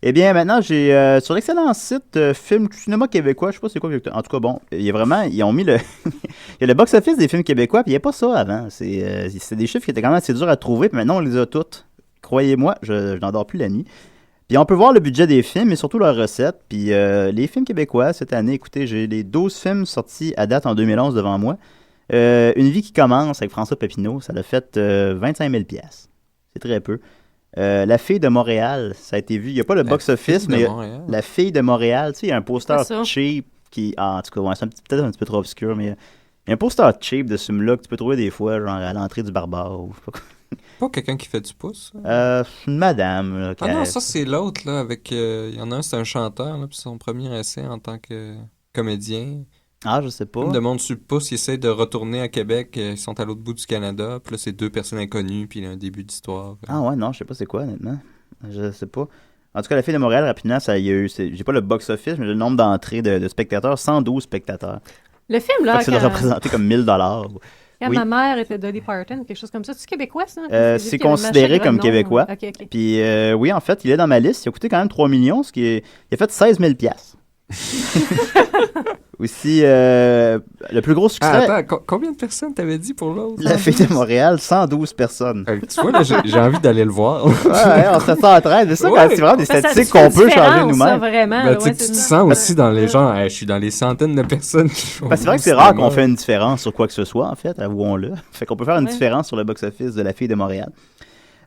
Eh bien, maintenant, j'ai sur l'excellent site Film Cinéma québécois, je sais pas c'est quoi, en tout cas, bon, il y a vraiment, ils ont mis le il y a le box-office des films québécois, puis il n'y a pas ça avant. C'est des chiffres qui étaient quand même assez durs à trouver, puis maintenant, on les a toutes. Croyez-moi, je n'endors plus la nuit. Puis on peut voir le budget des films et surtout leurs recettes. Puis les films québécois, cette année, écoutez, j'ai les 12 films sortis à date en 2011 devant moi. Une vie qui commence avec François Papineau, ça l'a fait 25 000 piastres. C'est très peu. La fille de Montréal, ça a été vu. Il n'y a pas le box-office, mais La fille de Montréal, tu sais, il y a un poster cheap qui... Ah, en tout cas, ouais, c'est peut-être un petit peu trop obscur, mais il y a un poster cheap de ce film-là que tu peux trouver des fois, genre à l'entrée du Barbare ou je sais pas quoi. Pas quelqu'un qui fait du pouce? Une madame. Là, non, ça c'est l'autre, là, avec... Il y en a un, c'est un chanteur, là, puis son premier essai en tant que comédien. Ah, je sais pas. Comme de monde sur le pouce, ils essayent de retourner à Québec, ils sont à l'autre bout du Canada, puis là, c'est deux personnes inconnues, puis il y a un début d'histoire. Ah ouais, non, je sais pas c'est quoi, honnêtement. Je sais pas. En tout cas, La fille de Montréal, rapidement, ça y a eu... J'ai pas le box-office, mais le nombre d'entrées de spectateurs, 112 spectateurs. Le film, là... C'est de représenter comme 1000 $. Quand ma mère était Dolly Parton, quelque chose comme ça. C'est québécois, ça? C'est considéré comme québécois. Okay. Puis oui, en fait, il est dans ma liste. Il a coûté quand même 3 millions, ce qui est... Il a fait 16 000 $. Aussi, le plus gros succès... Attends, combien de personnes t'avais dit pour l'autre? La fille de Montréal, 112 personnes. Tu vois, là, j'ai envie d'aller le voir. Ouais, on se sent en train. C'est ça, c'est vraiment des statistiques qu'on peut changer nous-mêmes. Vraiment, tu te sens aussi dans les gens, je suis dans les centaines de personnes qui font... C'est vrai que c'est rare qu'on fait une différence sur quoi que ce soit, en fait, avouons-le. Fait qu'on peut faire une différence sur le box-office de La fille de Montréal.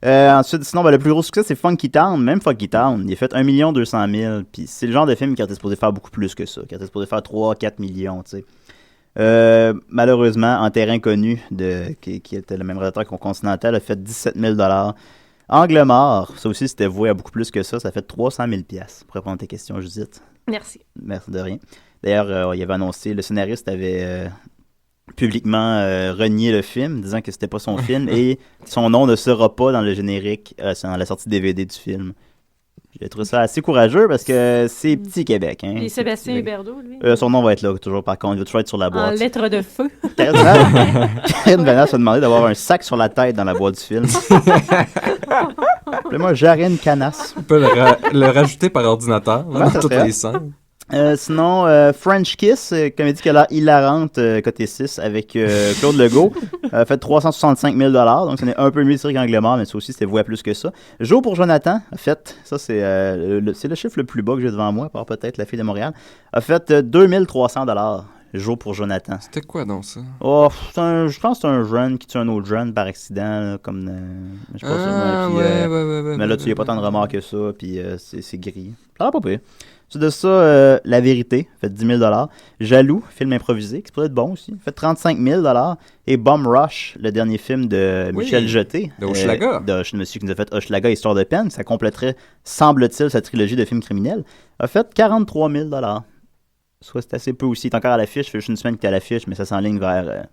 Ensuite, sinon, le plus gros succès, c'est Funky Town. Même Funky Town, il a fait 1 200 000. Puis c'est le genre de film qui était supposé faire beaucoup plus que ça. Qui était supposé faire 3-4 millions, tu sais. Malheureusement, En terrain connu, qui était le même réalisateur qu'on Continental, a fait 17 000 $. Angle mort, ça aussi, c'était voué à beaucoup plus que ça. Ça fait 300 000 $. Pour répondre à tes questions, Judith. Merci. Merci de rien. D'ailleurs, il avait annoncé, le scénariste avait... publiquement renié le film, disant que c'était pas son film et son nom ne sera pas dans le générique dans la sortie DVD du film. J'ai trouvé ça assez courageux parce que c'est petit Québec. Hein. Et Sébastien Huberdeau, lui? Son nom va être là, toujours, par contre. Il va toujours être sur la boîte. En lettres de feu. Karine Vanasse a demandé d'avoir un sac sur la tête dans la boîte du film. Moi, Jarine Canasse. On peut le rajouter par ordinateur dans toutes les scènes. Sinon, French Kiss, comédie hilarante, côté 6, avec Claude Legault, a fait 365 000 $, donc ce n'est un peu mieux tiré qu'Anglemar, mais ça aussi, c'était voué à plus que ça. Jour pour Jonathan, a fait, ça c'est le chiffre le plus bas que j'ai devant moi, par peut-être La fille de Montréal, a fait 2300 $. Jour pour Jonathan. C'était quoi donc ça? Oh, je pense que c'est un jeune qui tue un autre jeune par accident, là, comme... je sais pas ça, ouais, mais là, tu n'y a pas tant de remords que ça, puis c'est gris. Ça va pas pire. C'est de ça, La vérité, fait 10 000 $. Jaloux, film improvisé, qui pourrait être bon aussi, fait 35 000 $. Et Bum Rush, le dernier film de Michel Jeté. De Hochelaga. De monsieur qui nous a fait Hochelaga, Histoire de peine. Ça compléterait, semble-t-il, sa trilogie de films criminels. A fait 43 000 $. Soit c'est assez peu aussi. Il est encore à l'affiche. Ça fait juste une semaine qu'il est à l'affiche, mais ça s'enligne vers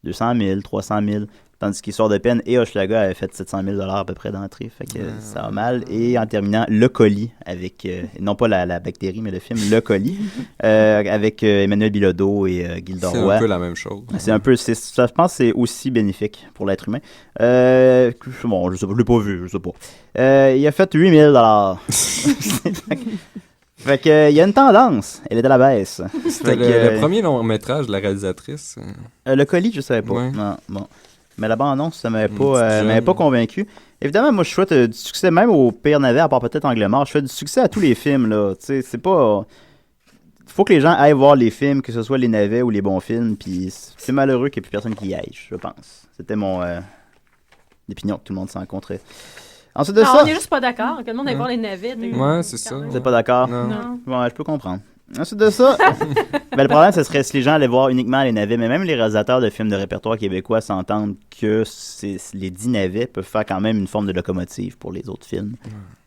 200 000, 300 000. Tandis qu'Histoire de peine et Hochelaga avaient fait 700 000 à peu près d'entrée. Fait que ça va mal. Et en terminant, Le Colis, avec, non pas la bactérie, mais le film Le Colis, avec Emmanuel Bilodeau et Gilda Roy. C'est un peu la même chose. C'est un peu, je pense que c'est aussi bénéfique pour l'être humain. Bon, je sais pas, je l'ai pas vu, je sais pas. Il a fait 8 000 Fait que, il y a une tendance. Elle est à la baisse. C'était le premier long métrage de la réalisatrice. Le Colis, je savais pas. Ouais. Non, bon. Mais la bande-annonce, ça m'avait pas convaincu. Évidemment, moi, je souhaite du succès, même au pire navet, à part peut-être Angle Mort. Je souhaite du succès à tous les films, là. Tu sais, c'est pas... Faut que les gens aillent voir les films, que ce soit les navets ou les bons films, puis c'est malheureux qu'il n'y ait plus personne qui y aille, je pense. C'était mon opinion, que tout le monde s'en rencontrait. Ensuite de ça... On est juste pas d'accord, que le monde aille voir les navets. Ouais, c'est ça. Vous n'êtes pas d'accord? Non. Ouais, je peux comprendre. Ensuite de ça, le problème, ce serait si les gens allaient voir uniquement les navets, mais même les réalisateurs de films de répertoire québécois s'entendent que les 10 navets peuvent faire quand même une forme de locomotive pour les autres films.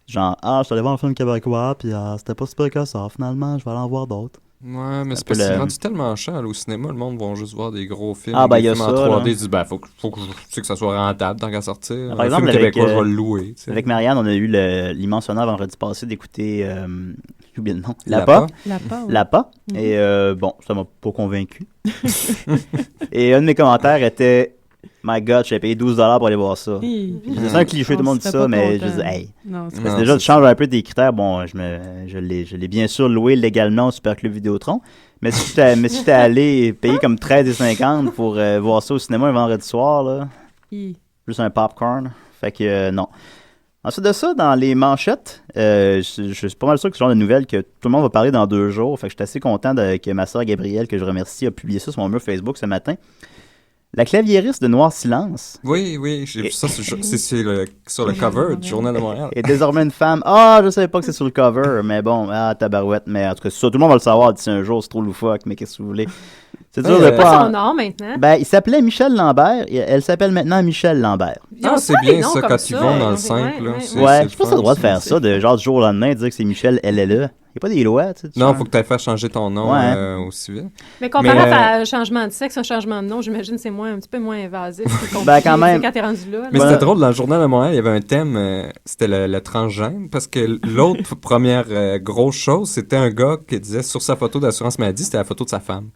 Genre, je suis allé voir un film québécois, puis c'était pas super que ça, finalement, je vais aller en voir d'autres. Ouais, mais c'est parce que c'est rendu tellement cher au cinéma, le monde va juste voir des gros films, des films ça, en 3D, là. ils disent, faut que ça soit rentable tant qu'à sortir. Par exemple, film québécois, je vais le louer. T'sais. Avec Marianne, on a eu l'immense honneur vendredi passé d'écouter, j'ai oublié le nom, Lapa. Et bon, ça m'a pas convaincu. Et un de mes commentaires était... My God, j'ai payé 12 $ pour aller voir ça. C'est un cliché, tout le monde dit ça, mais je dis, hey. Parce que déjà, tu changes un peu des critères. Bon, je l'ai bien sûr loué légalement au Super Club Vidéotron. Mais si t'es allé payer comme 13,50 pour voir ça au cinéma un vendredi soir, là, juste un popcorn. Fait que non. Ensuite de ça, dans les manchettes, je suis pas mal sûr que c'est le genre de nouvelles que tout le monde va parler dans 2 jours. Fait que je suis assez content que ma soeur Gabrielle, que je remercie, a publié ça sur mon mur Facebook ce matin. La claviériste de Noir Silence. Oui, j'ai vu ça, c'est sur le cover du Journal de Montréal. Et désormais une femme. Je savais pas que c'est sur le cover, mais bon, tabarouette. Mais en tout cas, ça, tout le monde va le savoir d'ici un jour, c'est trop loufoque, mais qu'est-ce que vous voulez? C'est dur de pas. Son nom maintenant. Ben, il s'appelait Michel Lambert, et elle s'appelle maintenant Michel Lambert. C'est bien ça quand ils vont dans le 5. Ouais, je sais pas si t'as le droit de faire ça, de genre du jour au lendemain, dire que c'est Michel LLE. Il n'y a pas des lois, tu sais. Non, il faut que tu ailles faire changer ton nom au civil. Mais comparé à un changement de sexe, un changement de nom, j'imagine que c'est un petit peu moins invasif. Quand même. Quand t'es rendu là. Mais c'était drôle, dans le Journal de Montréal, il y avait un thème, c'était le transgène, parce que l'autre première grosse chose, c'était un gars qui disait sur sa photo d'assurance maladie, c'était la photo de sa femme.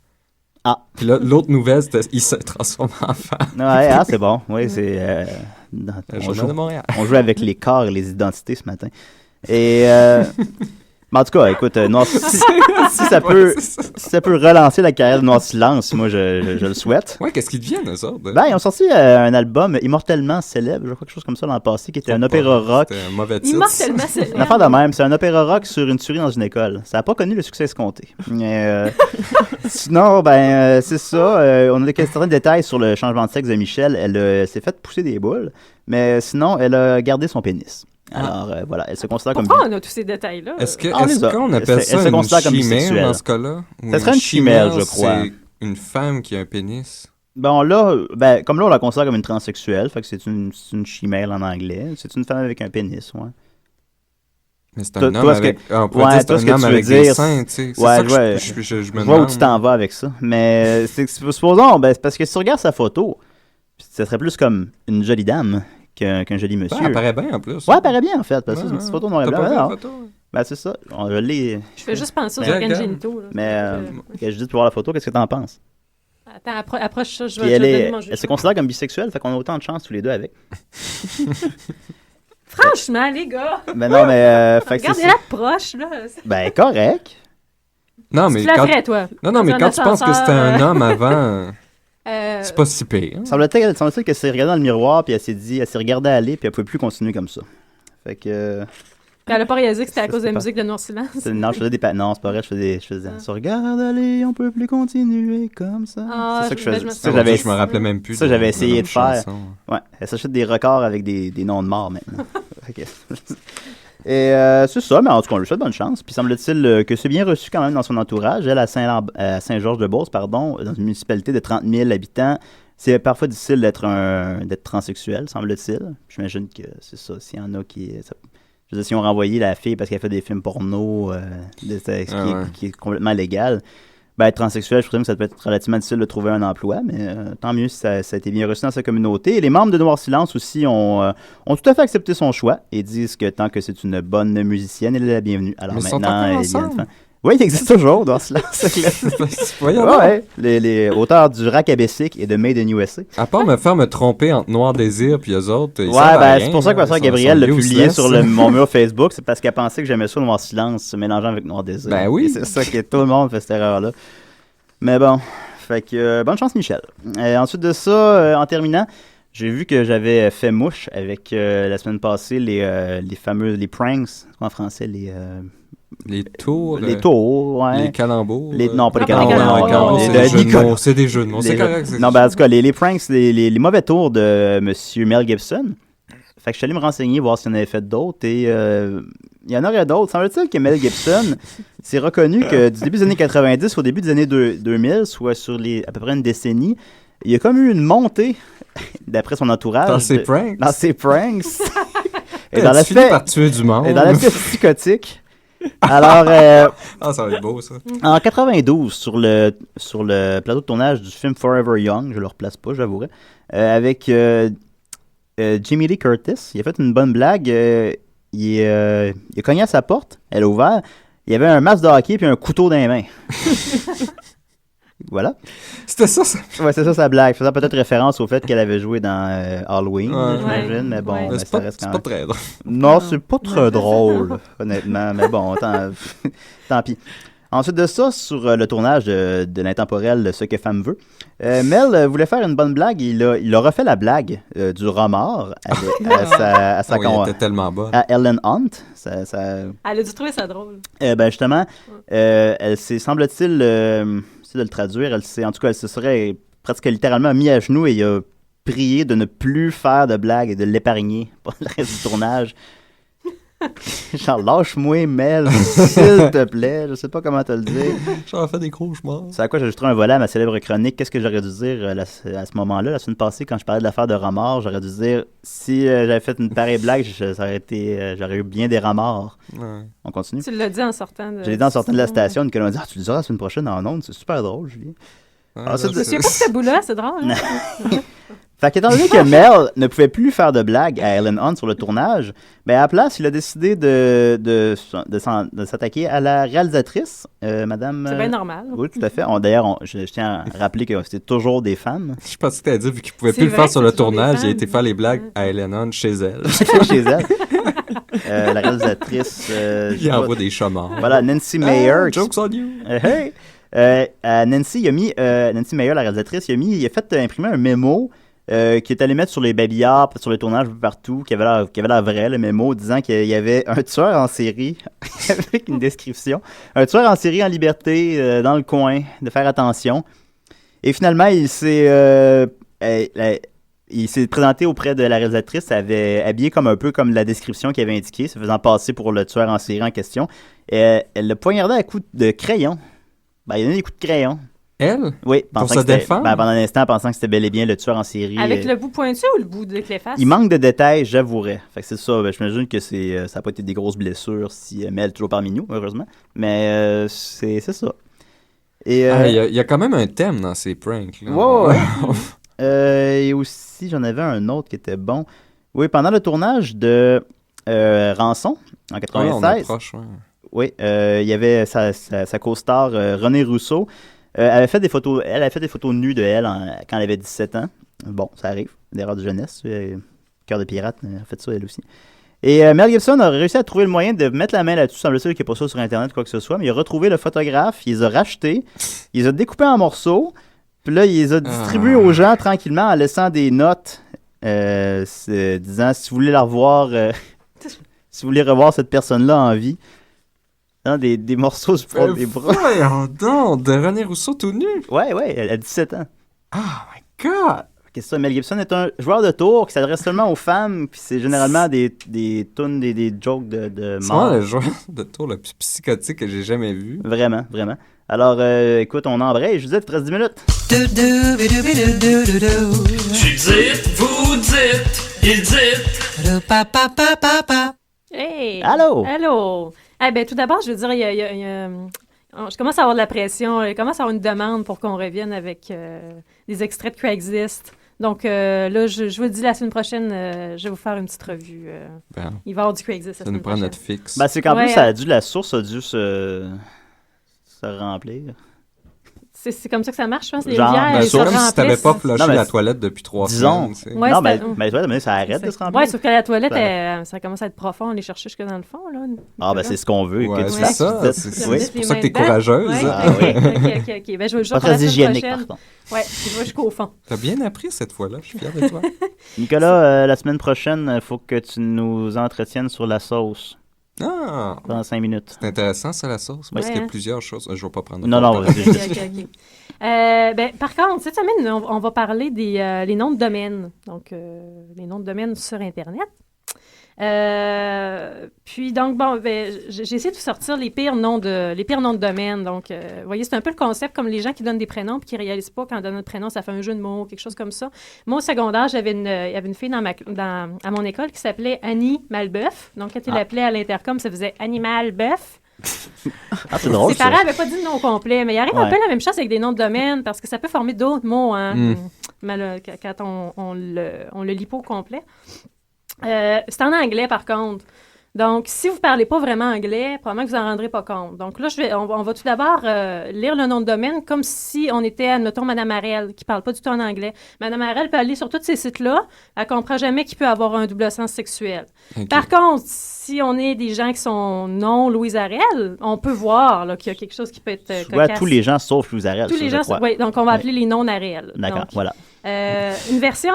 Puis l'autre nouvelle, c'était il se transforme en femme. Ouais, c'est bon. Oui, c'est... le Journal de Montréal. On joue avec les corps et les identités ce matin. Et... Mais en tout cas, écoute, si ça peut relancer la carrière de Noir Silence, moi, je le souhaite. Ouais, qu'est-ce qu'ils deviennent, eux autres? Ben, ils ont sorti un album immortellement célèbre, je crois, quelque chose comme ça l'an passé, qui était un opéra rock. C'était un mauvais titre. Immortellement célèbre. Une affaire de même, c'est un opéra rock sur une tuerie dans une école. Ça n'a pas connu le succès escompté. Mais, sinon, c'est ça. On a certains détails sur le changement de sexe de Michel. Elle s'est fait pousser des boules, mais sinon, elle a gardé son pénis. Alors, voilà, elle se considère comme... Pourquoi on a tous ces détails-là? Est-ce qu'on appelle ça une chimère dans ce cas-là? Ça serait une chimère, je crois. C'est une femme qui a un pénis? Bon, là, comme là, on la considère comme une transsexuelle, fait que c'est une chimère en anglais. C'est une femme avec un pénis, ouais. Mais c'est un homme avec... On pourrait dire c'est un homme avec des seins, tu sais. C'est ça que je me vois où tu t'en vas avec ça. Mais, supposons, parce que si tu regardes sa photo, ça serait plus comme une jolie dame qu'un joli monsieur. Elle paraît bien, en plus. Ouais, elle paraît bien, en fait. Parce que c'est une petite photo noir et blanc. T'as pas vu la photo? Ben, c'est ça. Je fais juste penser aux organes génitaux. Mais, je dis pour voir la photo, qu'est-ce que t'en penses? Attends, approche ça, je vais donner mon jugement. Elle se considère comme bisexuelle, fait qu'on a autant de chance tous les deux avec. Franchement, les gars! Ben non, mais... Regardez-la proche, là. Ben, correct. Non, mais tu la ferais, toi. Non, mais quand tu penses que c'était un homme avant... C'est pas si pire. Semble-t-il qu'elle s'est regardée dans le miroir, puis elle s'est regardée aller, puis elle pouvait plus continuer comme ça. Fait que... Elle a pas réalisé que c'était à cause de la musique de Noir Silence. Non, je faisais des... Non, c'est pas vrai, je faisais... Se regarde aller, on peut plus continuer comme ça. C'est ça que je faisais. Je me rappelais même plus. Ça, j'avais essayé de faire. Ouais, elle s'achète des records avec des noms de morts, maintenant. Et c'est ça, mais en tout cas, on lui souhaite bonne chance. Puis semble-t-il que c'est bien reçu quand même dans son entourage. Elle, à Saint-Georges-de-Beauce, dans une municipalité de 30 000 habitants, c'est parfois difficile d'être transsexuel, semble-t-il. J'imagine que c'est ça. S'il y en a qui... Je veux dire, si on renvoyait la fille parce qu'elle fait des films porno, qui est complètement légal. être transsexuel, je présume que ça peut être relativement difficile de trouver un emploi, mais tant mieux si ça a été bien reçu dans sa communauté. Et les membres de Noir Silence aussi ont tout à fait accepté son choix et disent que tant que c'est une bonne musicienne, elle est la bienvenue. Alors mais maintenant, elle est bien. Oui, il existe toujours, Noir Silence. Ouais, les auteurs du Rack Abessic et de Made in USA. À part me faire me tromper entre Noir Désir puis eux autres, ils c'est pour ça que ma soeur Gabrielle l'a publié sur mon mur Facebook, c'est parce qu'elle pensait que j'aimais ça Noir Silence, se mélangeant avec Noir Désir. Ben oui. Et c'est ça que tout le monde fait cette erreur-là. Mais bon, fait que bonne chance Michel. Ensuite de ça, en terminant, j'ai vu que j'avais fait mouche avec la semaine passée les fameux pranks, en français, les tours. Les tours, ouais. Les calembours. Non, pas les calembours. C'est des jeux de mots. C'est correct. Non, en tout cas, les pranks, les mauvais tours de M. Mel Gibson. Fait que je suis allé me renseigner, voir s'il y en avait fait d'autres. Et il y en aurait d'autres. Semble-t-il que Mel Gibson s'est reconnu que du début des années 90 au début des années 2000, soit sur à peu près une décennie, il y a comme eu une montée, d'après son entourage. Dans ses pranks. Et dans l'aspect par tuer du monde. Et dans l'aspect psychotique. Alors, ça va être beau, ça. En 92, sur le plateau de tournage du film Forever Young, je le replace pas, j'avouerai, avec Jamie Lee Curtis, il a fait une bonne blague. Il a cogné à sa porte, elle a ouvert. Il y avait un masque de hockey puis un couteau dans les mains. Voilà. C'était ça? Ouais, c'est ça sa blague. Faisant peut-être référence au fait qu'elle avait joué dans Halloween, j'imagine, mais bon, mais ça reste quand même... C'est pas très drôle. Non, c'est pas très drôle, honnêtement, mais bon, tant pis. Ensuite de ça, sur le tournage de l'intemporel Ce que femme veut, Mel voulait faire une bonne blague. Il a refait la blague du remords à sa il était tellement bas. À Ellen Hunt. Elle a dû trouver ça drôle. Justement, elle s'est, semble-t-il, de le traduire, en tout cas, elle se serait presque littéralement mis à genoux et il a prié de ne plus faire de blagues et de l'épargner pour le reste du tournage. Genre, lâche-moi, Mel, s'il te plaît. Je sais pas comment te le dire. J'en fais des cauchemars. C'est à quoi j'ajouterai un volet à ma célèbre chronique. Qu'est-ce que j'aurais dû dire à ce moment-là, la semaine passée, quand je parlais de l'affaire de remords? J'aurais dû dire, si j'avais fait une pareille blague, j'aurais eu bien des remords. Ouais. On continue? Tu l'as dit en sortant de... Je l'ai dit en sortant de la station. Une collègue m'a dit, tu le diras la semaine prochaine en ondes. C'est super drôle, Julien. Je me souviens pas de ce bout-là, c'est drôle. Hein? Fait qu'étant donné que Mel ne pouvait plus faire de blagues à Ellen Hunt sur le tournage, à la place, il a décidé de s'attaquer à la réalisatrice, Madame... C'est bien normal. Oui, tout à fait. D'ailleurs, je tiens à rappeler que c'était toujours des femmes. Je pensais que tu allais dire, vu qu'il ne pouvait plus le faire sur le tournage, il a été faire les blagues à Ellen Hunt chez elle. Chez elle. La réalisatrice... il envoie des chats morts. Voilà, Nancy Meyer. Joke's on you. Hey! Nancy Meyer, la réalisatrice, il a fait imprimer un mémo qui est allé mettre sur les babillards, sur le tournage partout, qui avait l'air vrai, le mémo, disant qu'il y avait un tueur en série, avec une description, un tueur en série en liberté dans le coin, de faire attention. Et finalement, il s'est présenté auprès de la réalisatrice, habillé comme un peu comme la description qu'il avait indiquée, se faisant passer pour le tueur en série en question. Et elle l'a poignardé à coups de crayon. Il a donné des coups de crayon. Elle? Oui. Pour se défendre? Pendant un instant, pensant que c'était bel et bien le tueur en série. Avec le bout pointu ou le bout de l'efface? Il manque de détails, j'avouerais. Fait que c'est ça. Je m'imagine que ça n'a pas été des grosses blessures si Mel est toujours parmi nous, heureusement. Mais c'est ça. Et il y a quand même un thème dans ces pranks. Là. Wow, et aussi, j'en avais un autre qui était bon. Oui, pendant le tournage de Rançon, en 96. On approche, ouais. Oui, il y avait sa co-star Renée Rousseau. Elle avait fait des photos nues de elle quand elle avait 17 ans. Bon, ça arrive, l'erreur de jeunesse. Cœur de pirate a fait ça elle aussi. Et Mel Gibson a réussi à trouver le moyen de mettre la main là-dessus. Semble-t-il qu'il n'y a pas ça sur Internet ou quoi que ce soit, mais il a retrouvé le photographe, il les a rachetés, il les a découpés en morceaux, puis là, il les a distribués aux gens tranquillement en laissant des notes disant si vous voulez la revoir, si vous voulez revoir cette personne-là en vie. Non, des morceaux du front des bras. Voyons donc, de René Rousseau tout nu. Ouais, elle a 17 ans. Oh my God! Qu'est-ce que ça? Mel Gibson est un joueur de tour qui s'adresse seulement aux femmes, puis c'est généralement des tunes, des jokes de mort. C'est le joueur de tour le plus psychotique que j'ai jamais vu. Vraiment, vraiment. Alors, écoute, on embraye. Je vous dis, il te reste 10 minutes. Tu dites, vous dites, il dit. Hey! Allô! Allô! Eh bien, tout d'abord, je veux dire, je commence à avoir de la pression. Je commence à avoir une demande pour qu'on revienne avec des extraits de Craigslist. Donc là, je vous le dis, la semaine prochaine, je vais vous faire une petite revue. Il va y avoir du Craigslist la semaine prochaine. Ça nous prend notre fixe. Ben, c'est qu'en plus, la source a dû se remplir. C'est comme ça que ça marche, je pense. Les bières, c'est comme si tu n'avais pas flushé la toilette depuis 3 semaines. Ouais, non, mais la toilette, ça arrête de se remplir. Oui, sauf que la toilette, ça commence à être profond. On les cherche jusque dans le fond. Là. Ah, ben c'est ce qu'on veut. Ouais, c'est ça. C'est pour ça que tu es courageuse. Ouais. Ah, oui. OK. Ben, je vais le pas très hygiénique, par contre. Oui, je vais jusqu'au fond. Tu as bien appris cette fois-là. Je suis fier de toi. Nicolas, la semaine prochaine, il faut que tu nous entretiennes sur la sauce. Ah! Dans 5 minutes. C'est intéressant, ça, la sauce. Parce qu'il y a plusieurs choses. Je ne vais pas prendre. Non. OK. Par contre, cette semaine, on va parler des noms de domaine. Donc, les noms de domaine sur Internet. Puis, donc, bon, j'ai essayé de sortir les pires noms de domaine. Donc, vous voyez, c'est un peu le concept comme les gens qui donnent des prénoms puis qui ne réalisent pas quand on donne notre prénom, ça fait un jeu de mots, quelque chose comme ça. Moi, au secondaire, il y avait une fille à mon école qui s'appelait Annie Malbeuf. Donc, quand il l'appelait à l'intercom, ça faisait Annie Malbeuf. C'est drôle. Ses parents n'avaient pas dit le nom complet, mais il arrive un peu la même chose avec des noms de domaine parce que ça peut former d'autres mots quand on le lit pas au complet. C'est en anglais, par contre. Donc, si vous ne parlez pas vraiment anglais, probablement que vous n'en rendrez pas compte. Donc là, on va tout d'abord lire le nom de domaine comme si on était, admettons, Mme Harel, qui ne parle pas du tout en anglais. Mme Harel peut aller sur tous ces sites-là. Elle ne comprend jamais qu'il peut avoir un double sens sexuel. Okay. Par contre, si on est des gens qui sont non Louise Harel, on peut voir là, qu'il y a quelque chose qui peut être cocasse. Tous les gens sauf Louise Harel. Tous les gens, oui. Donc, on va appeler les non-Harel. D'accord, donc, voilà. La version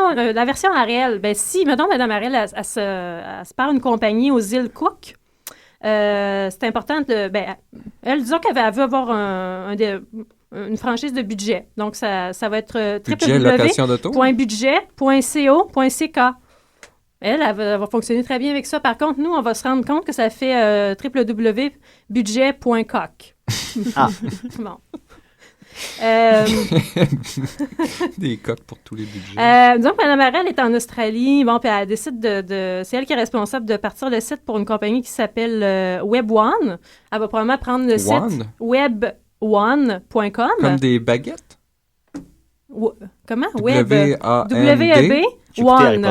Ariel, si, mettons, Mme Ariel, elle se part une compagnie aux îles Cook, c'est important elle, disons qu'elle veut avoir une franchise de budget. Donc, ça va être www.budget.co.ck. Elle va fonctionner très bien avec ça. Par contre, nous, on va se rendre compte que ça fait www.budget.coc. Ah. Bon. Des coques pour tous les budgets. Disons que Mme Harel est en Australie. Bon, puis elle décide c'est elle qui est responsable de partir le site pour une compagnie qui s'appelle WebOne. Elle va probablement prendre le site webone.com. Comme des baguettes? Comment? W-A-N-D. One.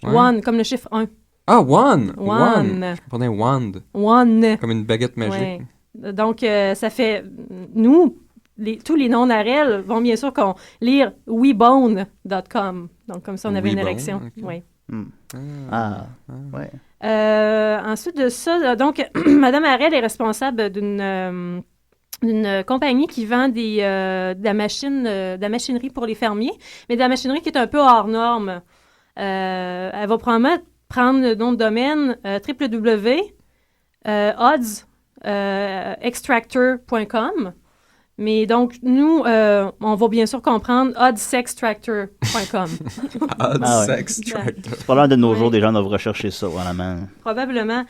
One, comme le chiffre 1. Ah, one! One. Je prenais wand. One. Comme une baguette magique. Ouais. Donc, ça fait... Nous... tous les non-Harel vont bien sûr lire webone.com. Donc, comme ça, on avait une érection. Okay. Oui. Ouais. Ensuite de ça, donc, Mme Harel est responsable d'une compagnie qui vend de la machinerie pour les fermiers, mais de la machinerie qui est un peu hors norme. Elle va probablement prendre le nom de domaine www.oddsextractor.com. Mais donc, nous, on va bien sûr comprendre oddsextractor.com. Oddsextractor. C'est pas loin de nos jours, des gens doivent rechercher ça, vraiment. Probablement.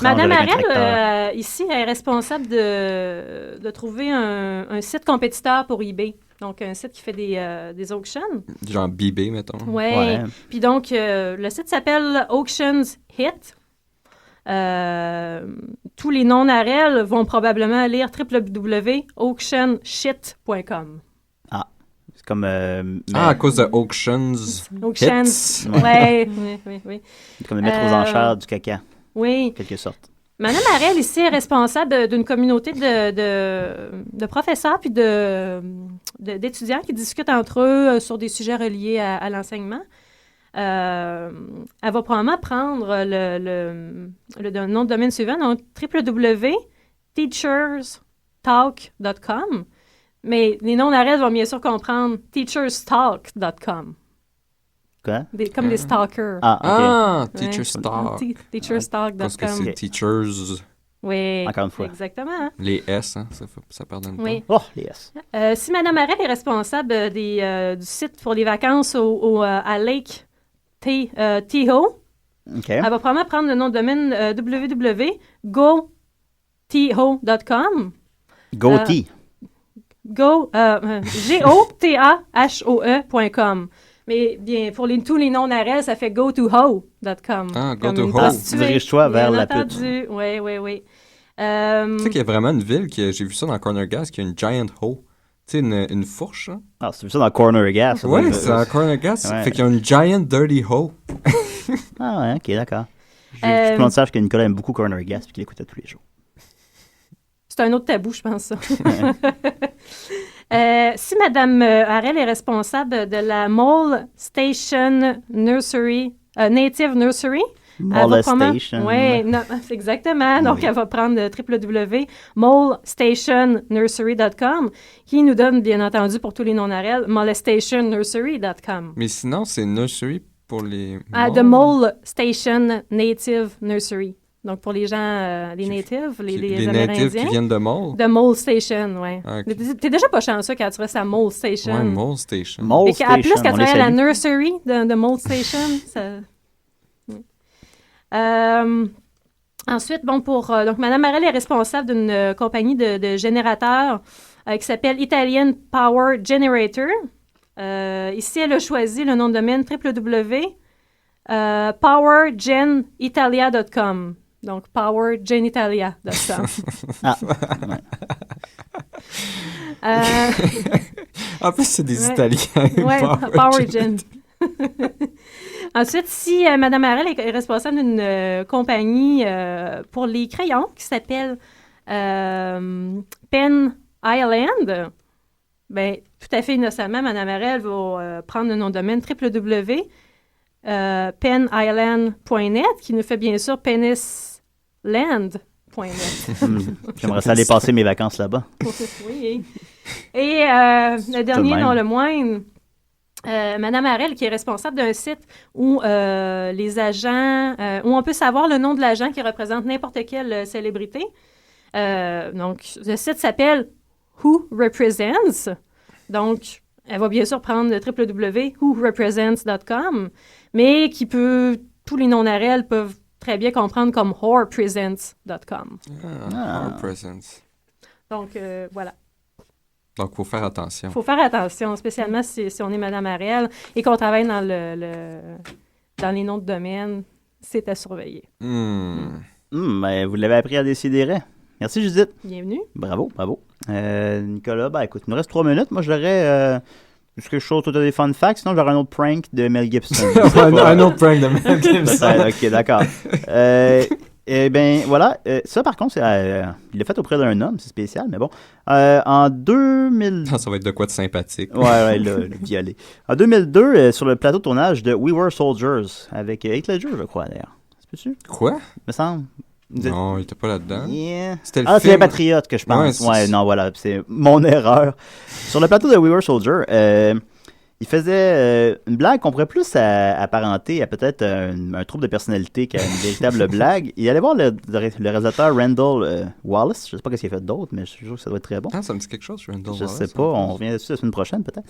Madame Harel, ici, elle est responsable de trouver un site compétiteur pour eBay. Donc, un site qui fait des auctions. Genre BB, mettons. Ouais. Puis donc, le site s'appelle Auctions Hit. Tous les non-Harel vont probablement lire www.auctionshit.com. Ah, c'est comme... à cause de Auctions. Auctions, oui. Comme le mettre aux enchères du caca. Oui. En quelque sorte. Madame Harel, ici, est responsable d'une communauté de professeurs puis d'étudiants qui discutent entre eux sur des sujets reliés à l'enseignement. Elle va probablement prendre le nom de domaine suivant, donc www.teacherstalk.com. Mais les non-Harel vont bien sûr comprendre teacherstalk.com. Quoi? Comme des stalkers. Teacherstalk. Teacherstalk.com. Parce que c'est teachers. Oui. Encore une fois. Exactement. Les S, ça pardonne pas. Oui. Oh, les S. Si Mme Harel est responsable du site pour les vacances à Lake Tahoe. Okay. Elle va probablement prendre le nom de domaine www.gotahoe.com. Gotahoe.com. Mais bien, pour tous les non-Harel, ça fait gotoho.com. Ah, gotoho. Dirige-toi vers la pute. Oui. Tu sais qu'il y a vraiment une ville, j'ai vu ça dans Corner Gas, qui a une giant hoe. Tu sais, une fourche. Hein? Ah, c'est vu ça dans Corner Gas. Oui, c'est dans Corner Gas. Ouais. Fait qu'il y a une giant dirty hoe. Ah ouais, ok, d'accord. Je peux en sache que Nicolas aime beaucoup Corner Gas et qu'il écoutait tous les jours. C'est un autre tabou, je pense, ça. Si Mme Harel est responsable de la Mole Station Nursery, Native Nursery, Molestation. Oui, exactement. Donc, elle va prendre www.molestationnursery.com qui nous donne, bien entendu, pour tous les non-Harel, molestationnursery.com. Mais sinon, c'est nursery pour les... The Mole Station Native Nursery. Donc, pour les gens, les natives, les Amérindiens. Natives qui viennent de Mole? De Mole Station, oui. Okay. T'es déjà pas chanceux quand tu restes à Mole Station. Oui, Mole Station. Et qu'en plus, quand tu travailles à la nursery de Mole Station, ça... Ensuite, bon, donc, Mme Harel est responsable d'une compagnie de générateurs qui s'appelle Italian Power Generator. Ici, elle a choisi le nom de domaine www.powergenitalia.com. Donc, powergenitalia.com. En plus, c'est des Italiens. Oui, PowerGen. Ensuite, si Mme Harel est responsable d'une compagnie pour les crayons qui s'appelle Pen Island, bien, tout à fait innocemment, Mme Harel va prendre le nom de domaine www.penisland.net qui nous fait bien sûr penisland.net. J'aimerais ça aller passer mes vacances là-bas. Oui. Et le dernier, non le moindre, Mme Harel, qui est responsable d'un site où les agents, où on peut savoir le nom de l'agent qui représente n'importe quelle célébrité. Donc, le site s'appelle Who Represents. Donc, elle va bien sûr prendre le www.whorepresents.com, mais tous les non-Harel peuvent très bien comprendre comme whorepresents.com. Whorepresents. Donc, voilà. Donc, il faut faire attention. Il faut faire attention, spécialement si on est Mme Harel et qu'on travaille dans les noms de domaine. C'est à surveiller. Ben, vous l'avez appris à décider. Merci, Judith. Bienvenue. Bravo. Nicolas, écoute, il nous reste 3 minutes. Moi, j'aurais quelque chose autour des fun facts. Sinon, j'aurais un autre prank de Mel Gibson. un autre prank de Mel Gibson. OK, d'accord. Eh bien, voilà. Ça, par contre, il l'a fait auprès d'un homme. C'est spécial, mais bon. En 2000... Ça va être de quoi de sympathique. Ouais, le violet. En 2002, sur le plateau de tournage de We Were Soldiers, avec Heath Ledger, je crois, d'ailleurs. C'est possible? Quoi? Me semble. Non, il était pas là-dedans. Yeah. C'était le film. C'est les Patriotes que je pense. Ouais, non, voilà. C'est mon erreur. Sur le plateau de We Were Soldiers, il faisait une blague qu'on pourrait plus apparenter à peut-être un trouble de personnalité qu'à une véritable blague. Il allait voir le réalisateur Randall Wallace. Je ne sais pas ce qu'il a fait d'autre, mais je suis sûr que ça doit être très bon. Ah, ça me dit quelque chose, Randall Wallace. Je sais pas. On revient dessus la semaine prochaine, peut-être.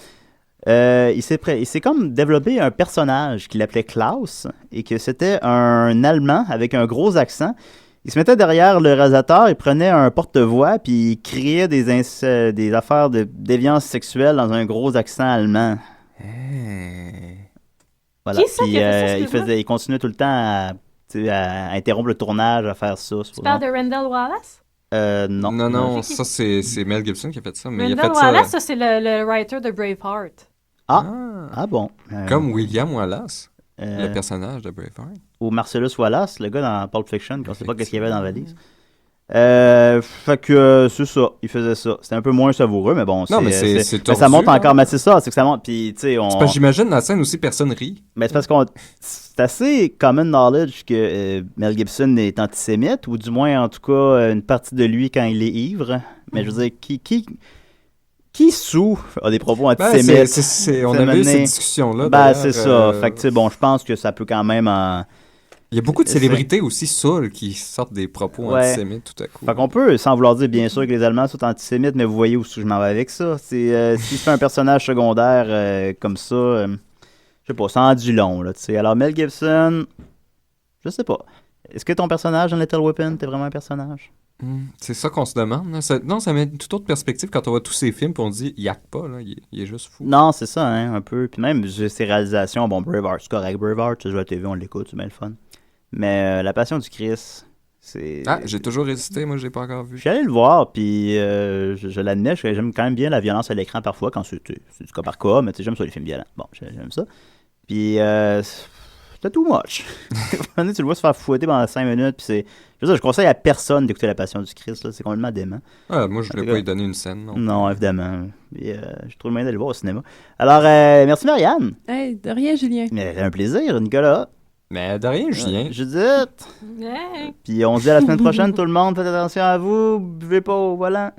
Il s'est comme développé un personnage qu'il appelait Klaus et que c'était un Allemand avec un gros accent. Il se mettait derrière le réalisateur, il prenait un porte-voix puis il criait des affaires de déviance sexuelle dans un gros accent allemand. Voilà. Qui est ça qui a fait ça, il continuait tout le temps à interrompre le tournage, à faire ça. Tu parles de Randall Wallace? Non. Non, ça c'est Mel Gibson qui a fait ça. Mais Randall Wallace, ça c'est le writer de Braveheart. Ah bon. Comme William Wallace, le personnage de Braveheart. Ou Marcellus Wallace, le gars dans Pulp Fiction, qu'on ne sait pas qu'est-ce qu'il y avait dans la valise. Fait que c'est ça, il faisait ça. C'était un peu moins savoureux, mais bon, non, mais ça monte encore. Mais c'est ça, c'est que ça monte. Puis, tu sais, c'est parce que j'imagine dans la scène aussi, personne rit. Mais c'est parce qu'on. C'est assez common knowledge que Mel Gibson est antisémite, ou du moins, en tout cas, une partie de lui quand il est ivre. Mais je veux dire, qui sous a des propos antisémites? On avait eu cette discussion-là. C'est ça. Fait que, tu sais, bon, je pense que ça peut quand même Il y a beaucoup de célébrités aussi saules qui sortent des propos antisémites tout à coup. Fait qu'on peut, sans vouloir dire bien sûr que les Allemands sont antisémites, mais vous voyez où je m'en vais avec ça. C'est si c'est un personnage secondaire comme ça, je sais pas, ça en dit long, là, tu sais. Alors Mel Gibson, je sais pas. Est-ce que ton personnage dans Lethal Weapon, t'es vraiment un personnage? C'est ça qu'on se demande. Hein. Ça met une toute autre perspective quand on voit tous ces films et on dit il yaque pas, là, il est juste fou. Non, c'est ça, hein, un peu. Puis même ses réalisations, bon, Braveheart, c'est correct. Braveheart, tu joues à la TV, on l'écoute, c'est bien le fun. Mais La Passion du Christ, J'ai toujours hésité, moi, je l'ai pas encore vu. Je suis allé le voir, puis je l'admets, j'aime quand même bien la violence à l'écran parfois, quand c'est du cas par cas, mais j'aime ça les films violents. Bon, j'aime ça. Puis c'était too much. Tu le vois se faire fouetter pendant 5 minutes, puis je conseille à personne d'écouter La Passion du Christ, là, c'est complètement dément. Moi, je voulais pas lui donner une scène, non. Non, évidemment. Puis, je trouve le moyen d'aller le voir au cinéma. Alors, merci Marianne. Hey, de rien, Julien. Mais un plaisir, Nicolas. Mais de rien, Julien. Judith. Yeah. Puis on se dit à la semaine prochaine, tout le monde. Faites attention à vous. Buvez pas au volant.